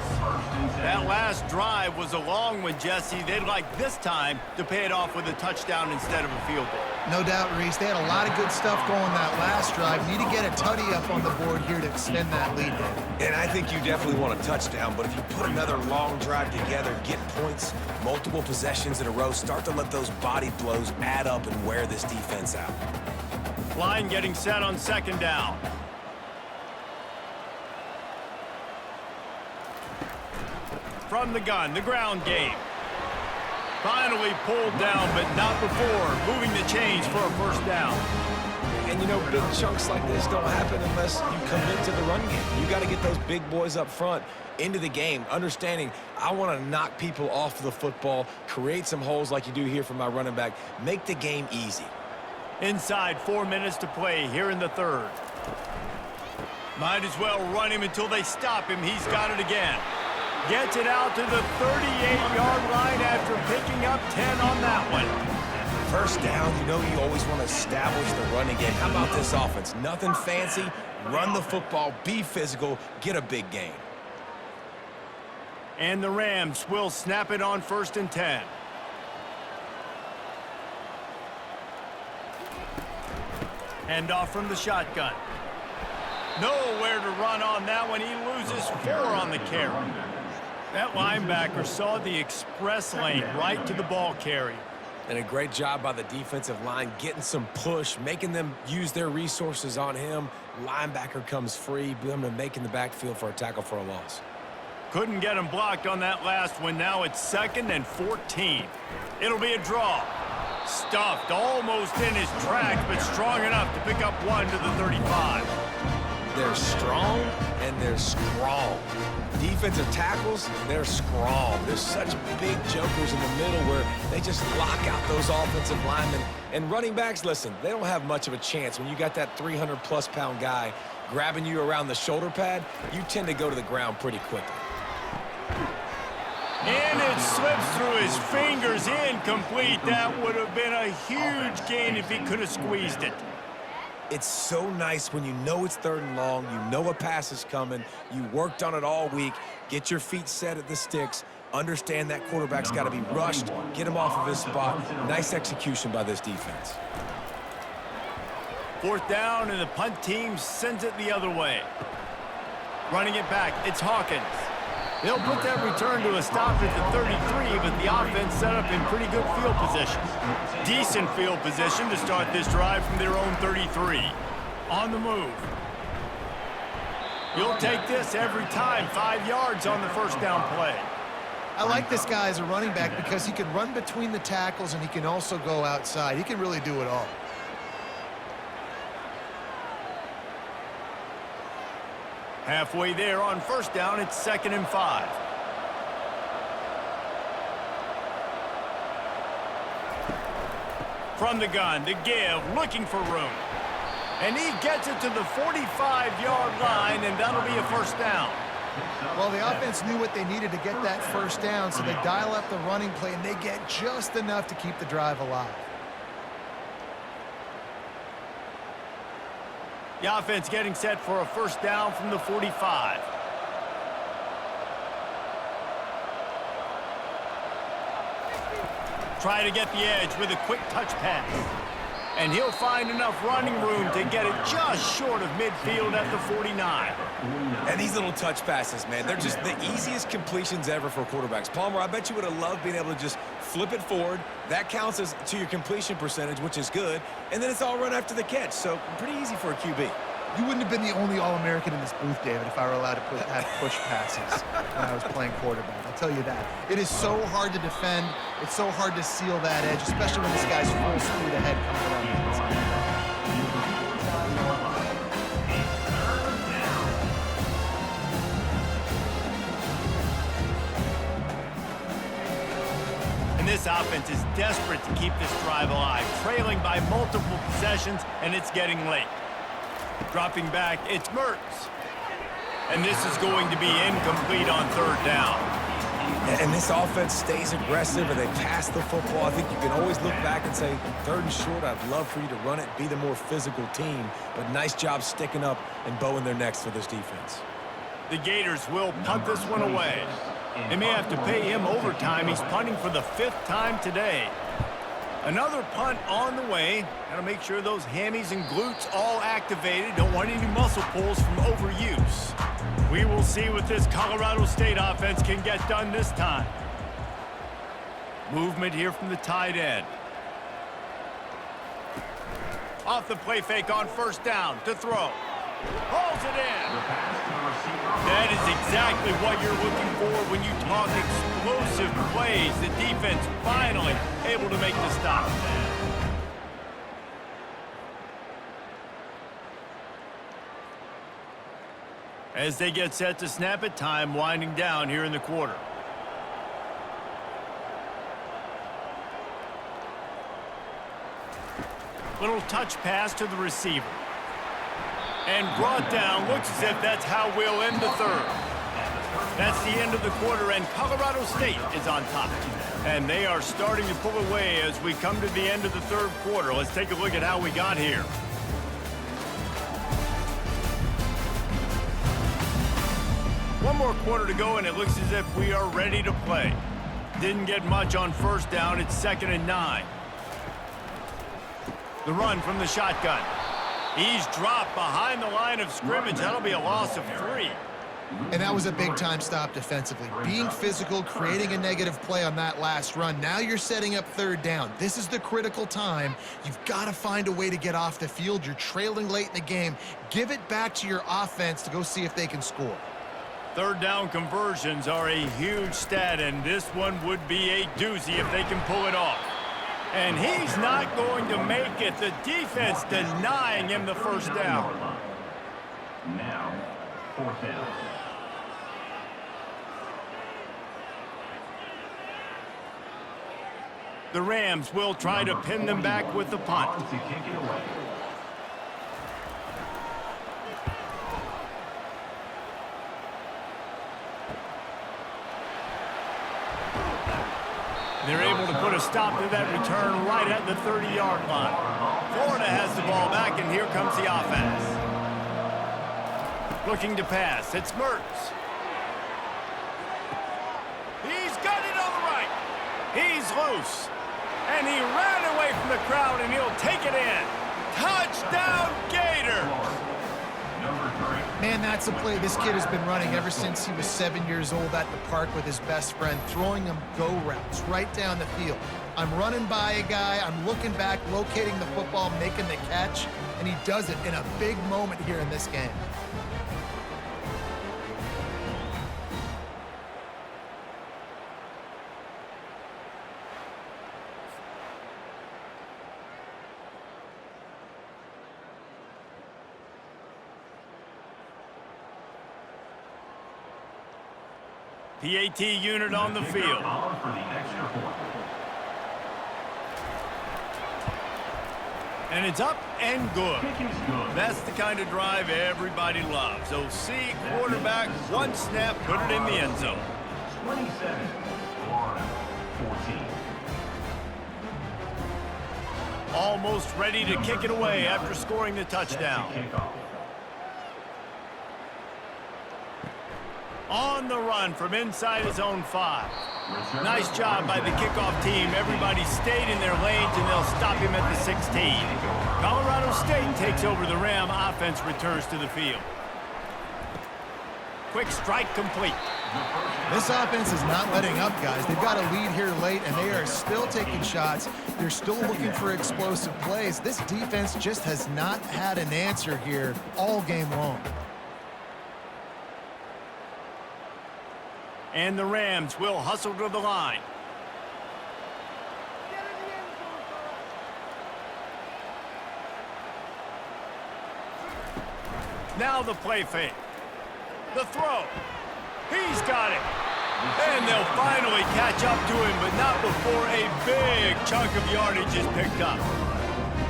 That last drive was a long one, Jesse. They'd like this time to pay it off with a touchdown instead of a field goal. No doubt, Reese. They had a lot of good stuff going that last drive. Need to get a tutty up on the board here to extend that lead. And I think you definitely want a touchdown, but if you put another long drive together, get points, multiple possessions in a row, start to let those body blows add up and wear this defense out. Line getting set on 2nd down. From the gun, the ground game. Finally pulled down, but not before moving the chains for a 1st down. And, you know, big chunks like this don't happen unless you commit to the run game. You got to get those big boys up front into the game, understanding I want to knock people off the football, create some holes like you do here for my running back, make the game easy. Inside 4 minutes to play here in the 3rd. Might as well run him until they stop him. He's got it again. Gets it out to the 38-yard line after picking up 10 on that one. 1st down, you know you always want to establish the running game. How about this offense? Nothing fancy. Run the football, be physical, get a big gain. And the Rams will snap it on 1st and 10. Hand off from the shotgun. Nowhere to run on that one. He loses 4 on the carry. That linebacker saw the express lane right to the ball carry. And a great job by the defensive line, getting some push, making them use their resources on him. Linebacker comes free, making the backfield for a tackle for a loss. Couldn't get him blocked on that last one. Now it's 2nd and 14. It'll be a draw. Stuffed almost in his tracks, but strong enough to pick up 1 to the 35. They're strong and they're strong. defensive tackles, they're strong. There's such big jokers in the middle where they just lock out those offensive linemen. And running backs, listen, they don't have much of a chance. When you got that 300-plus pound guy grabbing you around the shoulder pad, you tend to go to the ground pretty quickly. And it slips through his fingers, incomplete. That would have been a huge gain if he could have squeezed it. It's so nice when you know it's 3rd and long, you know a pass is coming, you worked on it all week, get your feet set at the sticks, understand that quarterback's got to be rushed, get him off of his spot. Nice execution by this defense. 4th down, and the punt team sends it the other way. Running it back, it's Hawkins. They'll put that return to a stop at the 33, but the offense set up in pretty good field position. Decent field position to start this drive from their own 33. On the move. You'll take this every time. 5 yards on the 1st down play. I like this guy as a running back because he can run between the tackles and he can also go outside. He can really do it all. Halfway there on 1st down, it's 2nd and 5. From the gun, the give, looking for room. And he gets it to the 45-yard line, and that'll be a 1st down. Well, the offense knew what they needed to get that 1st down, so they dial up the running play, and they get just enough to keep the drive alive. The offense getting set for a 1st down from the 45. Try to get the edge with a quick touch pass. And he'll find enough running room to get it just short of midfield at the 49. And these little touch passes, man, they're just the easiest completions ever for quarterbacks. Palmer, I bet you would have loved being able to just flip it forward. That counts as to your completion percentage, which is good. And then it's all run after the catch, so pretty easy for a QB. You wouldn't have been the only All-American in this booth, David, if I were allowed to have push passes when I was playing quarterback. I'll tell you that. It is so hard to defend. It's so hard to seal that edge, especially when this guy's full speed ahead coming around the inside. And this offense is desperate to keep this drive alive, trailing by multiple possessions, and it's getting late. Dropping back, it's Mertz. And this is going to be incomplete on 3rd down. And this offense stays aggressive and they pass the football. I think you can always look back and say, 3rd and short, I'd love for you to run it, be the more physical team. But nice job sticking up and bowing their necks for this defense. The Gators will punt this one away. They may have to pay him overtime. He's punting for the 5th time today. Another punt on the way. Got to make sure those hammies and glutes all activated. Don't want any muscle pulls from overuse. We will see what this Colorado State offense can get done this time. Movement here from the tight end. Off the play fake on 1st down to throw. Hauls it in. That is exactly what you're looking for when you talk explosive plays. The defense finally able to make the stop. As they get set to snap it, time winding down here in the quarter. Little touch pass to the receiver. And brought down. Looks as if that's how we'll end the 3rd. That's the end of the quarter, and Colorado State is on top. And they are starting to pull away as we come to the end of the 3rd quarter. Let's take a look at how we got here. One more quarter to go, and it looks as if we are ready to play. Didn't get much on 1st down. It's 2nd and 9. The run from the shotgun. He's dropped behind the line of scrimmage. That'll be a loss of 3. And that was a big-time stop defensively. Being physical, creating a negative play on that last run. Now you're setting up 3rd down. This is the critical time. You've got to find a way to get off the field. You're trailing late in the game. Give it back to your offense to go see if they can score. 3rd down conversions are a huge stat, and this one would be a doozy if they can pull it off. And he's not going to make it. The defense denying him the 1st down. Now, 4th down. The Rams will try to pin them back with the punt. To kick it away. They're able to put a stop to that return right at the 30-yard line. Florida has the ball back, and here comes the offense. Looking to pass. It's Mertz. He's got it on the right. He's loose. And he ran away from the crowd, and he'll take it in. Touchdown, Gators! Man, that's a play this kid has been running ever since he was 7 years old at the park with his best friend, throwing him go routes right down the field. I'm running by a guy, I'm looking back, locating the football, making the catch, and he does it in a big moment here in this game. PAT unit on the field. And it's up and good. That's the kind of drive everybody loves. So see quarterback, one snap, put it in the end zone. 27, Florida, 14. Almost ready to kick it away after scoring the touchdown. On the run from inside his own 5. Nice job by the kickoff team. Everybody stayed in their lanes, and they'll stop him at the 16. Colorado State takes over. The Ram offense returns to the field. Quick strike complete. This offense is not letting up, guys. They've got a lead here late, and they are still taking shots. They're still looking for explosive plays. This defense just has not had an answer here all game long. And the Rams will hustle to the line. Now the play fake. The throw. He's got it. And they'll finally catch up to him, but not before a big chunk of yardage is picked up.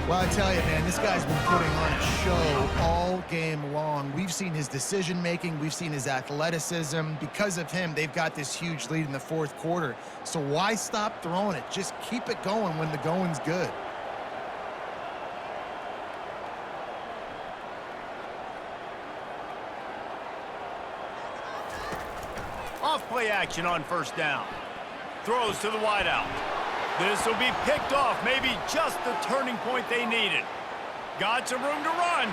Well, I tell you, man, this guy's been putting on a show all game long. We've seen his decision-making. We've seen his athleticism. Because of him, they've got this huge lead in the fourth quarter. So why stop throwing it? Just keep it going when the going's good. Off-play action on first down. Throws to the wideout. This will be picked off, maybe just the turning point they needed. Got some room to run.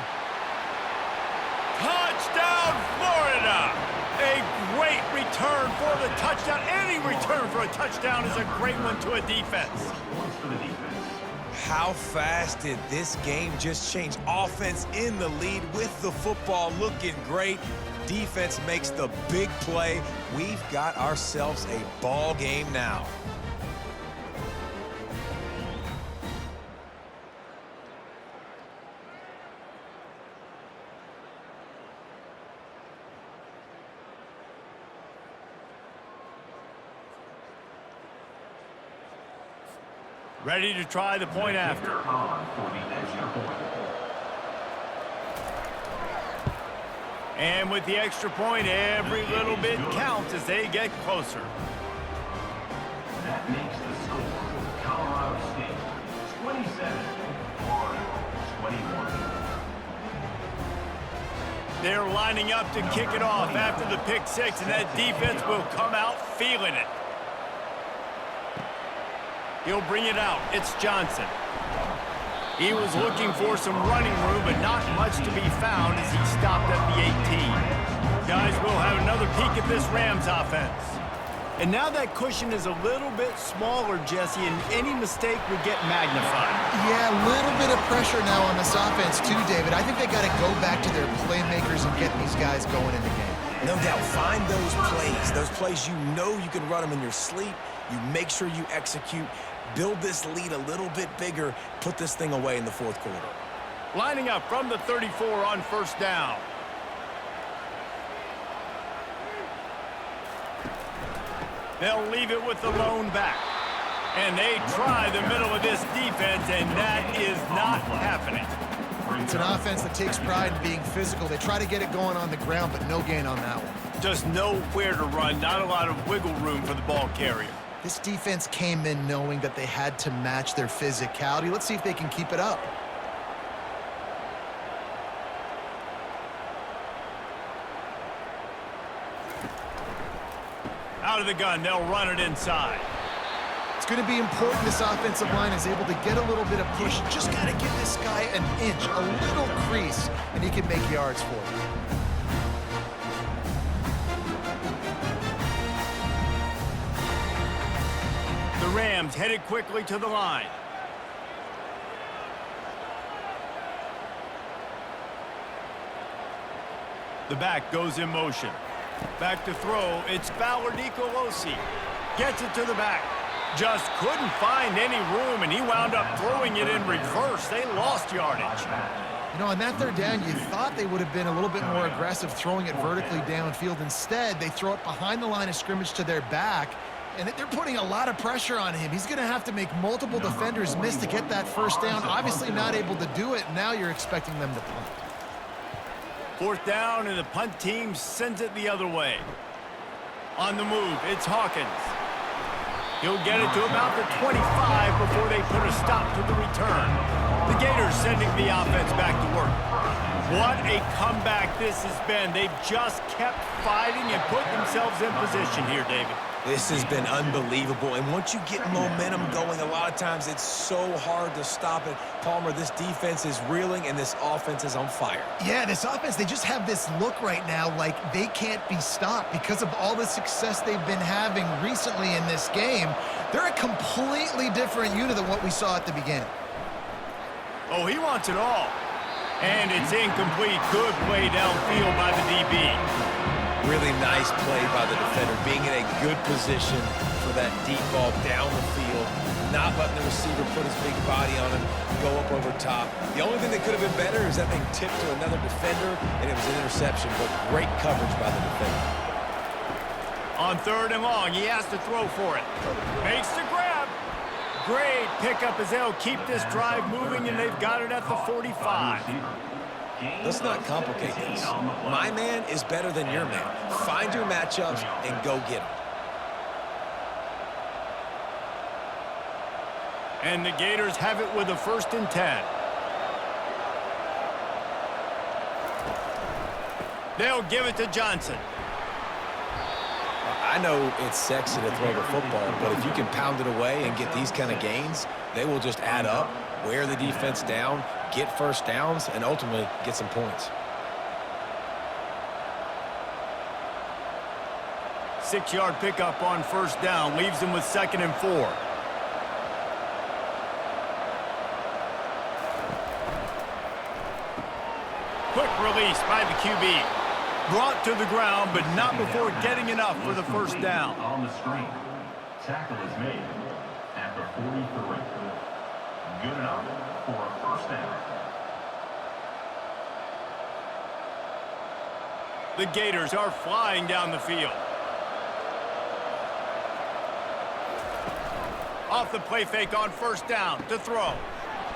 Touchdown, Florida! A great return for the touchdown. Any return for a touchdown is a great one to a defense. How fast did this game just change? Offense in the lead with the football looking great. Defense makes the big play. We've got ourselves a ball game now. Ready to try the point after. And with the extra point, every little bit counts as they get closer. That makes the score Colorado State 27, Florida 21. They're lining up to kick it off after the pick six, and that defense will come out feeling it. He'll bring it out. It's Johnson. He was looking for some running room, but not much to be found as he stopped at the 18. Guys, we'll have another peek at this Rams offense. And now that cushion is a little bit smaller, Jesse, and any mistake would get magnified. Yeah, a little bit of pressure now on this offense too, David. I think they got to go back to their playmakers and get these guys going in the game. No doubt, find those plays you know you can run them in your sleep. You make sure you execute, build this lead a little bit bigger, put this thing away in the fourth quarter. Lining up from the 34 on first down. They'll leave it with the lone back. And they try the middle of this defense, and that is not happening. It's an offense that takes pride in being physical. They try to get it going on the ground, but no gain on that one. Just nowhere to run, not a lot of wiggle room for the ball carrier. This defense came in knowing that they had to match their physicality. Let's see if they can keep it up. Out of the gun, they'll run it inside. It's going to be important this offensive line is able to get a little bit of push. Just got to give this guy an inch, a little crease, and he can make yards for you. The Rams headed quickly to the line. The back goes in motion. Back to throw. It's Fowler Nicolosi. Gets it to the back. Just couldn't find any room, and he wound up throwing it in reverse. They lost yardage. You know, on that third down, you thought they would have been a little bit more aggressive throwing it vertically downfield. Instead, they throw it behind the line of scrimmage to their back, and they're putting a lot of pressure on him. He's going to have to make multiple defenders miss to get that first down. Obviously not able to do it. Now you're expecting them to punt. Fourth down, and the punt team sends it the other way. On the move, it's Hawkins. He'll get it to about the 25 before they put a stop to the return. The Gators sending the offense back to work. What a comeback this has been. They've just kept fighting and put themselves in position here, David. This has been unbelievable, and once you get momentum going, a lot of times it's so hard to stop it. Palmer, this defense is reeling, and this offense is on fire. Yeah, this offense, they just have this look right now like they can't be stopped because of all the success they've been having recently in this game. They're a completely different unit than what we saw at the beginning. Oh, he wants it all. And it's incomplete. Good play downfield by the DB. Really nice play by the defender, being in a good position for that deep ball down the field, not letting the receiver put his big body on him, go up over top. The only thing that could have been better is that thing tipped to another defender, and it was an interception, but great coverage by the defender. On third and long, he has to throw for it. Makes the grab. Great pickup as they'll keep this drive moving, and they've got it at the 45. Let's not complicate this. My man is better than your man. Find your matchups and go get them. And the Gators have it with a 1st and 10. They'll give it to Johnson. I know it's sexy to throw the football, but if you can pound it away and get these kind of gains, they will just add up, wear the defense down, get first downs, and ultimately get some points. 6-yard pickup on 1st down, leaves them with 2nd and 4. Quick release by the QB. Brought to the ground, but not before getting enough for the 1st down. On the screen. Tackle is made at the 43. Good enough for a 1st down. The Gators are flying down the field. Off the play fake on 1st down to throw.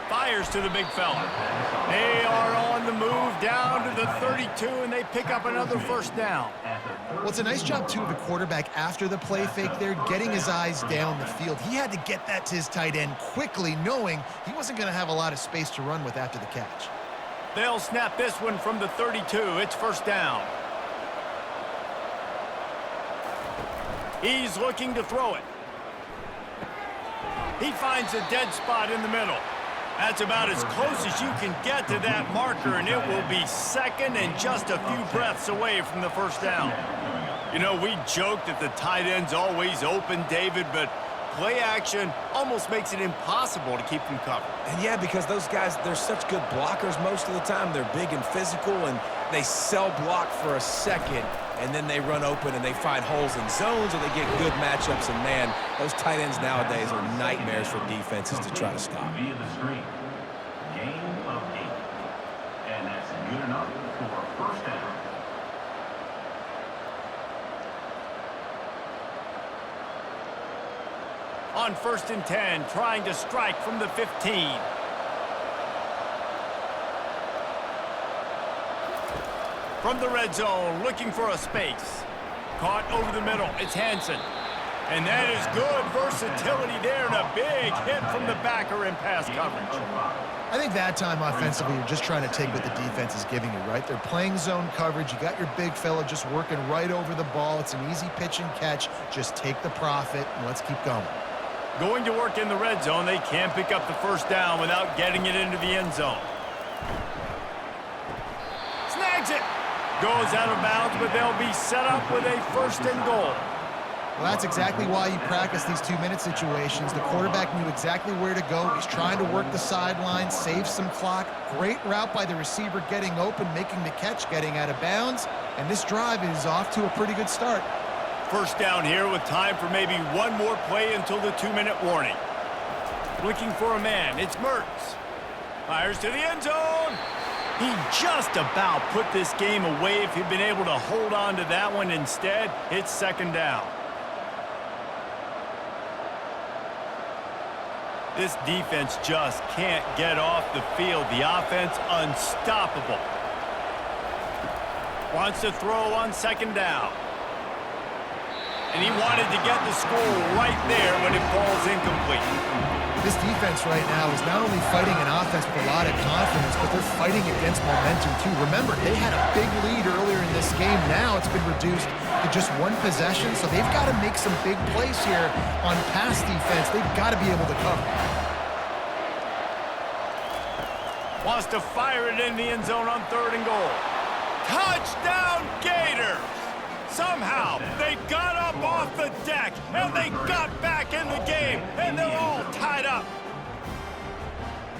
Fires to the big fella. They are on the move down to the 32, and they pick up another 1st down. Well, it's a nice job, too, of the quarterback after the play fake there, getting his eyes down the field. He had to get that to his tight end quickly, knowing he wasn't going to have a lot of space to run with after the catch. They'll snap this one from the 32. It's 1st down. He's looking to throw it. He finds a dead spot in the middle. That's about as close as you can get to that marker, and it will be 2nd and just a few breaths away from the 1st down. You know, we joke that the tight end's always open, David, but play action almost makes it impossible to keep them covered. And yeah, because those guys, they're such good blockers most of the time. They're big and physical, and they sell block for a second, and then they run open and they find holes in zones, or they get good matchups. And man, those tight ends nowadays are nightmares for defenses to try to stop. Via the screen. Gain of 8. And that's good enough for a 1st down. On 1st and 10, trying to strike from the 15. From the red zone, looking for a space. Caught over the middle. It's Hansen. And that is good versatility there and a big hit from the backer in pass coverage. I think that time offensively, you're just trying to take what the defense is giving you, right? They're playing zone coverage. You got your big fella just working right over the ball. It's an easy pitch and catch. Just take the profit and let's keep going. Going to work in the red zone. They can't pick up the first down without getting it into the end zone. Snags it. Goes out of bounds, but they'll be set up with a 1st and goal. Well, that's exactly why you practice these 2-minute situations. The quarterback knew exactly where to go. He's trying to work the sideline, save some clock. Great route by the receiver getting open, making the catch, getting out of bounds. And this drive is off to a pretty good start. First down here with time for maybe one more play until the 2-minute warning. Looking for a man. It's Mertz. Fires to the end zone. He just about put this game away if he'd been able to hold on to that one. Instead, it's 2nd down. This defense just can't get off the field. The offense unstoppable. Wants to throw on 2nd down. And he wanted to get the score right there when it falls incomplete. This defense right now is not only fighting an offense with a lot of confidence, but they're fighting against momentum too. Remember, they had a big lead earlier in this game. Now it's been reduced to just 1 possession, so they've got to make some big plays here on pass defense. They've got to be able to cover. Wants to fire it in the end zone on 3rd and goal. Touchdown Gators! Somehow, they got up off the deck, and they got back in the game, and they're all tied up.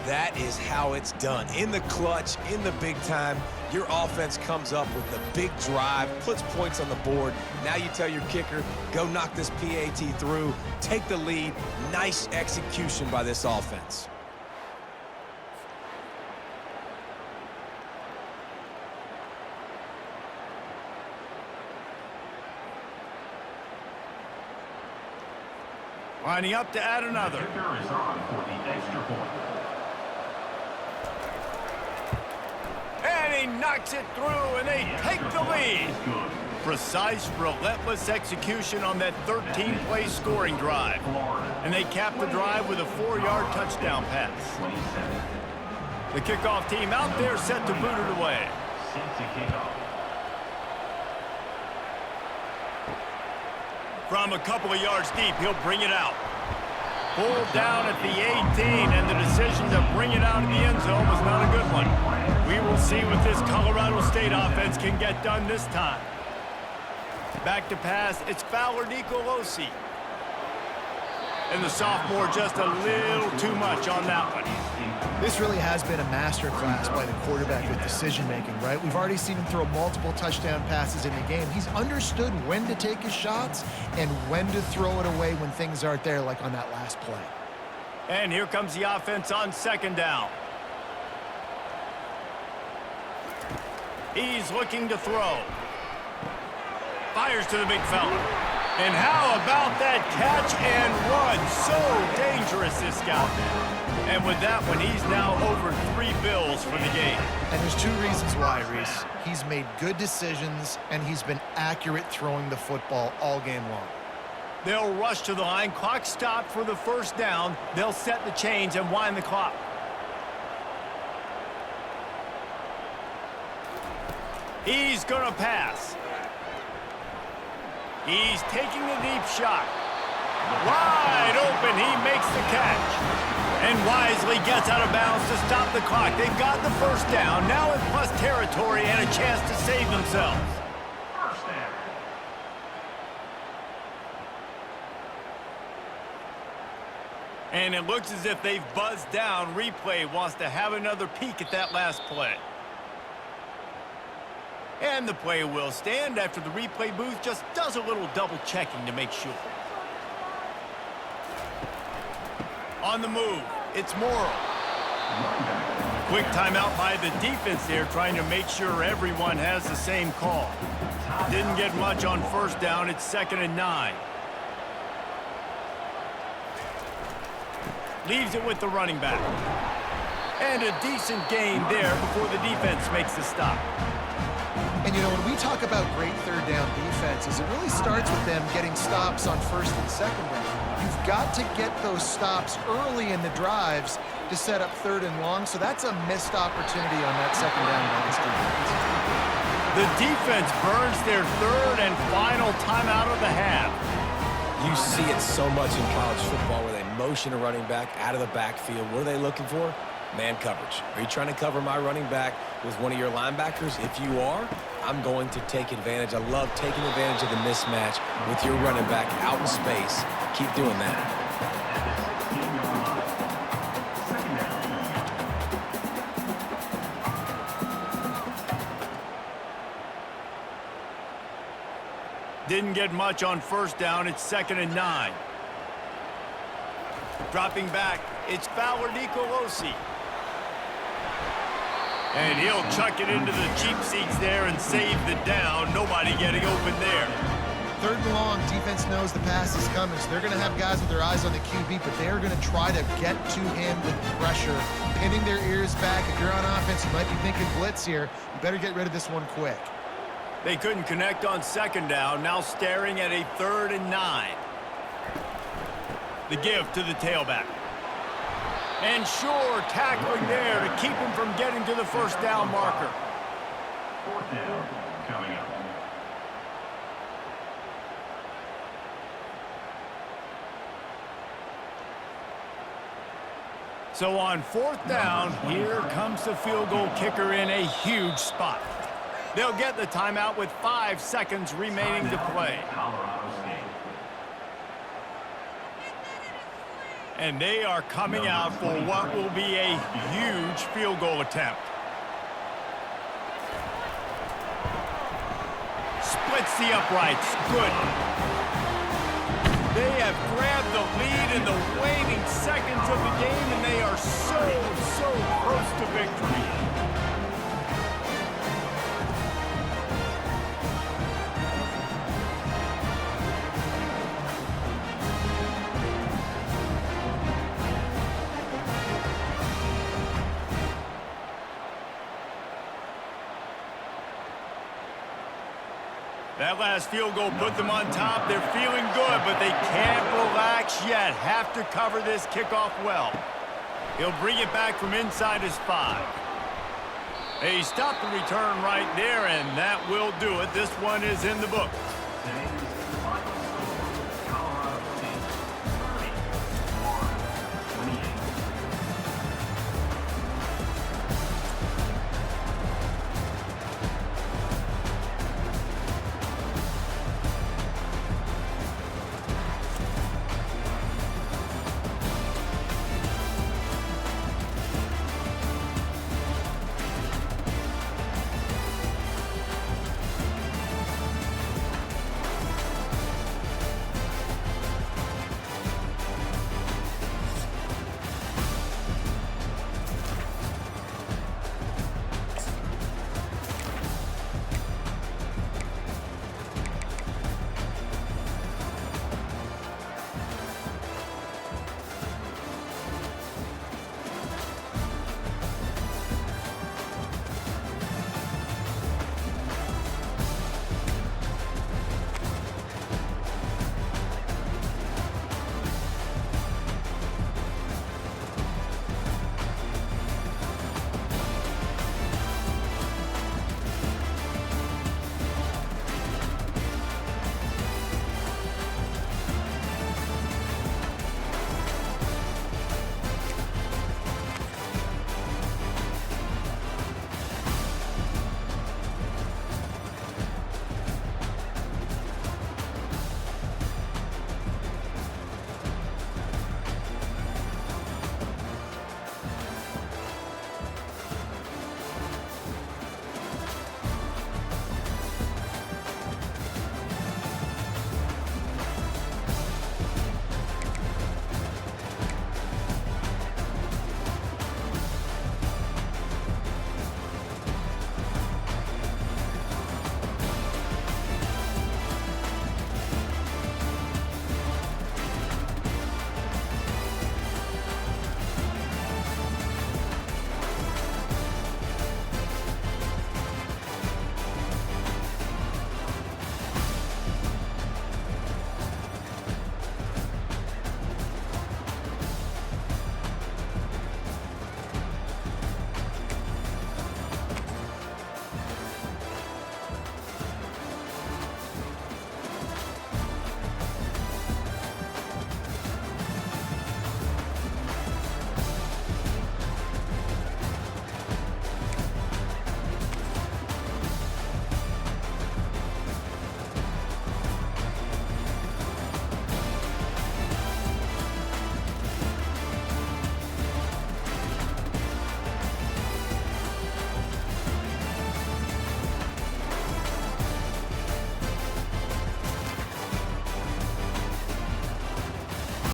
That is how it's done. In the clutch, in the big time, your offense comes up with the big drive, puts points on the board. Now you tell your kicker, go knock this PAT through, take the lead. Nice execution by this offense. Lining up to add another. The kicker is on for the extra point. And he knocks it through, and they take the lead. Precise, relentless execution on that 13-play scoring drive. And they cap the drive with a 4-yard touchdown pass. The kickoff team out there set to boot it away. Set to kickoff. From a couple of yards deep, he'll bring it out. Pulled down at the 18, and the decision to bring it out of the end zone was not a good one. We will see what this Colorado State offense can get done this time. Back to pass, it's Fowler Nicolosi. And the sophomore just a little too much on that one. This really has been a masterclass by the quarterback with decision-making, right? We've already seen him throw multiple touchdown passes in the game. He's understood when to take his shots and when to throw it away when things aren't there, like on that last play. And here comes the offense on 2nd down. He's looking to throw. Fires to the big fella. And how about that catch and run? So dangerous, this guy. And with that one, he's now over 3 bills for the game. And there's 2 reasons why, Reese. He's made good decisions, and he's been accurate throwing the football all game long. They'll rush to the line. Clock stopped for the 1st down. They'll set the chains and wind the clock. He's going to pass. He's taking a deep shot. Wide open, he makes the catch. And wisely gets out of bounds to stop the clock. They've got the 1st down, now in plus territory and a chance to save themselves. First down. And it looks as if they've buzzed down. Replay wants to have another peek at that last play. And the play will stand after the replay booth just does a little double checking to make sure. On the move, it's Morrow. Quick timeout by the defense there, trying to make sure everyone has the same call. Didn't get much on 1st down. It's 2nd and 9. Leaves it with the running back. And a decent gain there before the defense makes the stop. And, you know, when we talk about great third down defenses, it really starts with them getting stops on first and second down. You've got to get those stops early in the drives to set up third and long, so that's a missed opportunity on that second down by this defense. The defense burns their third and final timeout of the half. You see it so much in college football where they motion a running back out of the backfield. What are they looking for? Man coverage. Are you trying to cover my running back with one of your linebackers? If you are, I'm going to take advantage. I love taking advantage of the mismatch with your running back out in space. Keep doing that. Didn't get much on first down. It's 2nd and 9. Dropping back, it's Fowler Nicolosi. And he'll chuck it into the cheap seats there and save the down. Nobody getting open there. Third and long, defense knows the pass is coming, so they're going to have guys with their eyes on the QB, but they're going to try to get to him with pressure, pinning their ears back. If you're on offense, you might be thinking blitz here. You better get rid of this one quick. They couldn't connect on second down, now staring at a 3rd and 9. The give to the tailback. And sure, tackling there to keep him from getting to the first down marker. 4th down coming up. So on 4th down, here comes the field goal kicker in a huge spot. They'll get the timeout with 5 seconds remaining to play. Colorado State. And they are coming out for what will be a huge field goal attempt. Splits the uprights. Good. They have grabbed the lead in the waning seconds of the game, and they are so close to victory. That last field goal put them on top. They're feeling good, but they can't relax yet. Have to cover this kickoff well. He'll bring it back from inside his 5. They stopped the return right there, and that will do it. This one is in the books.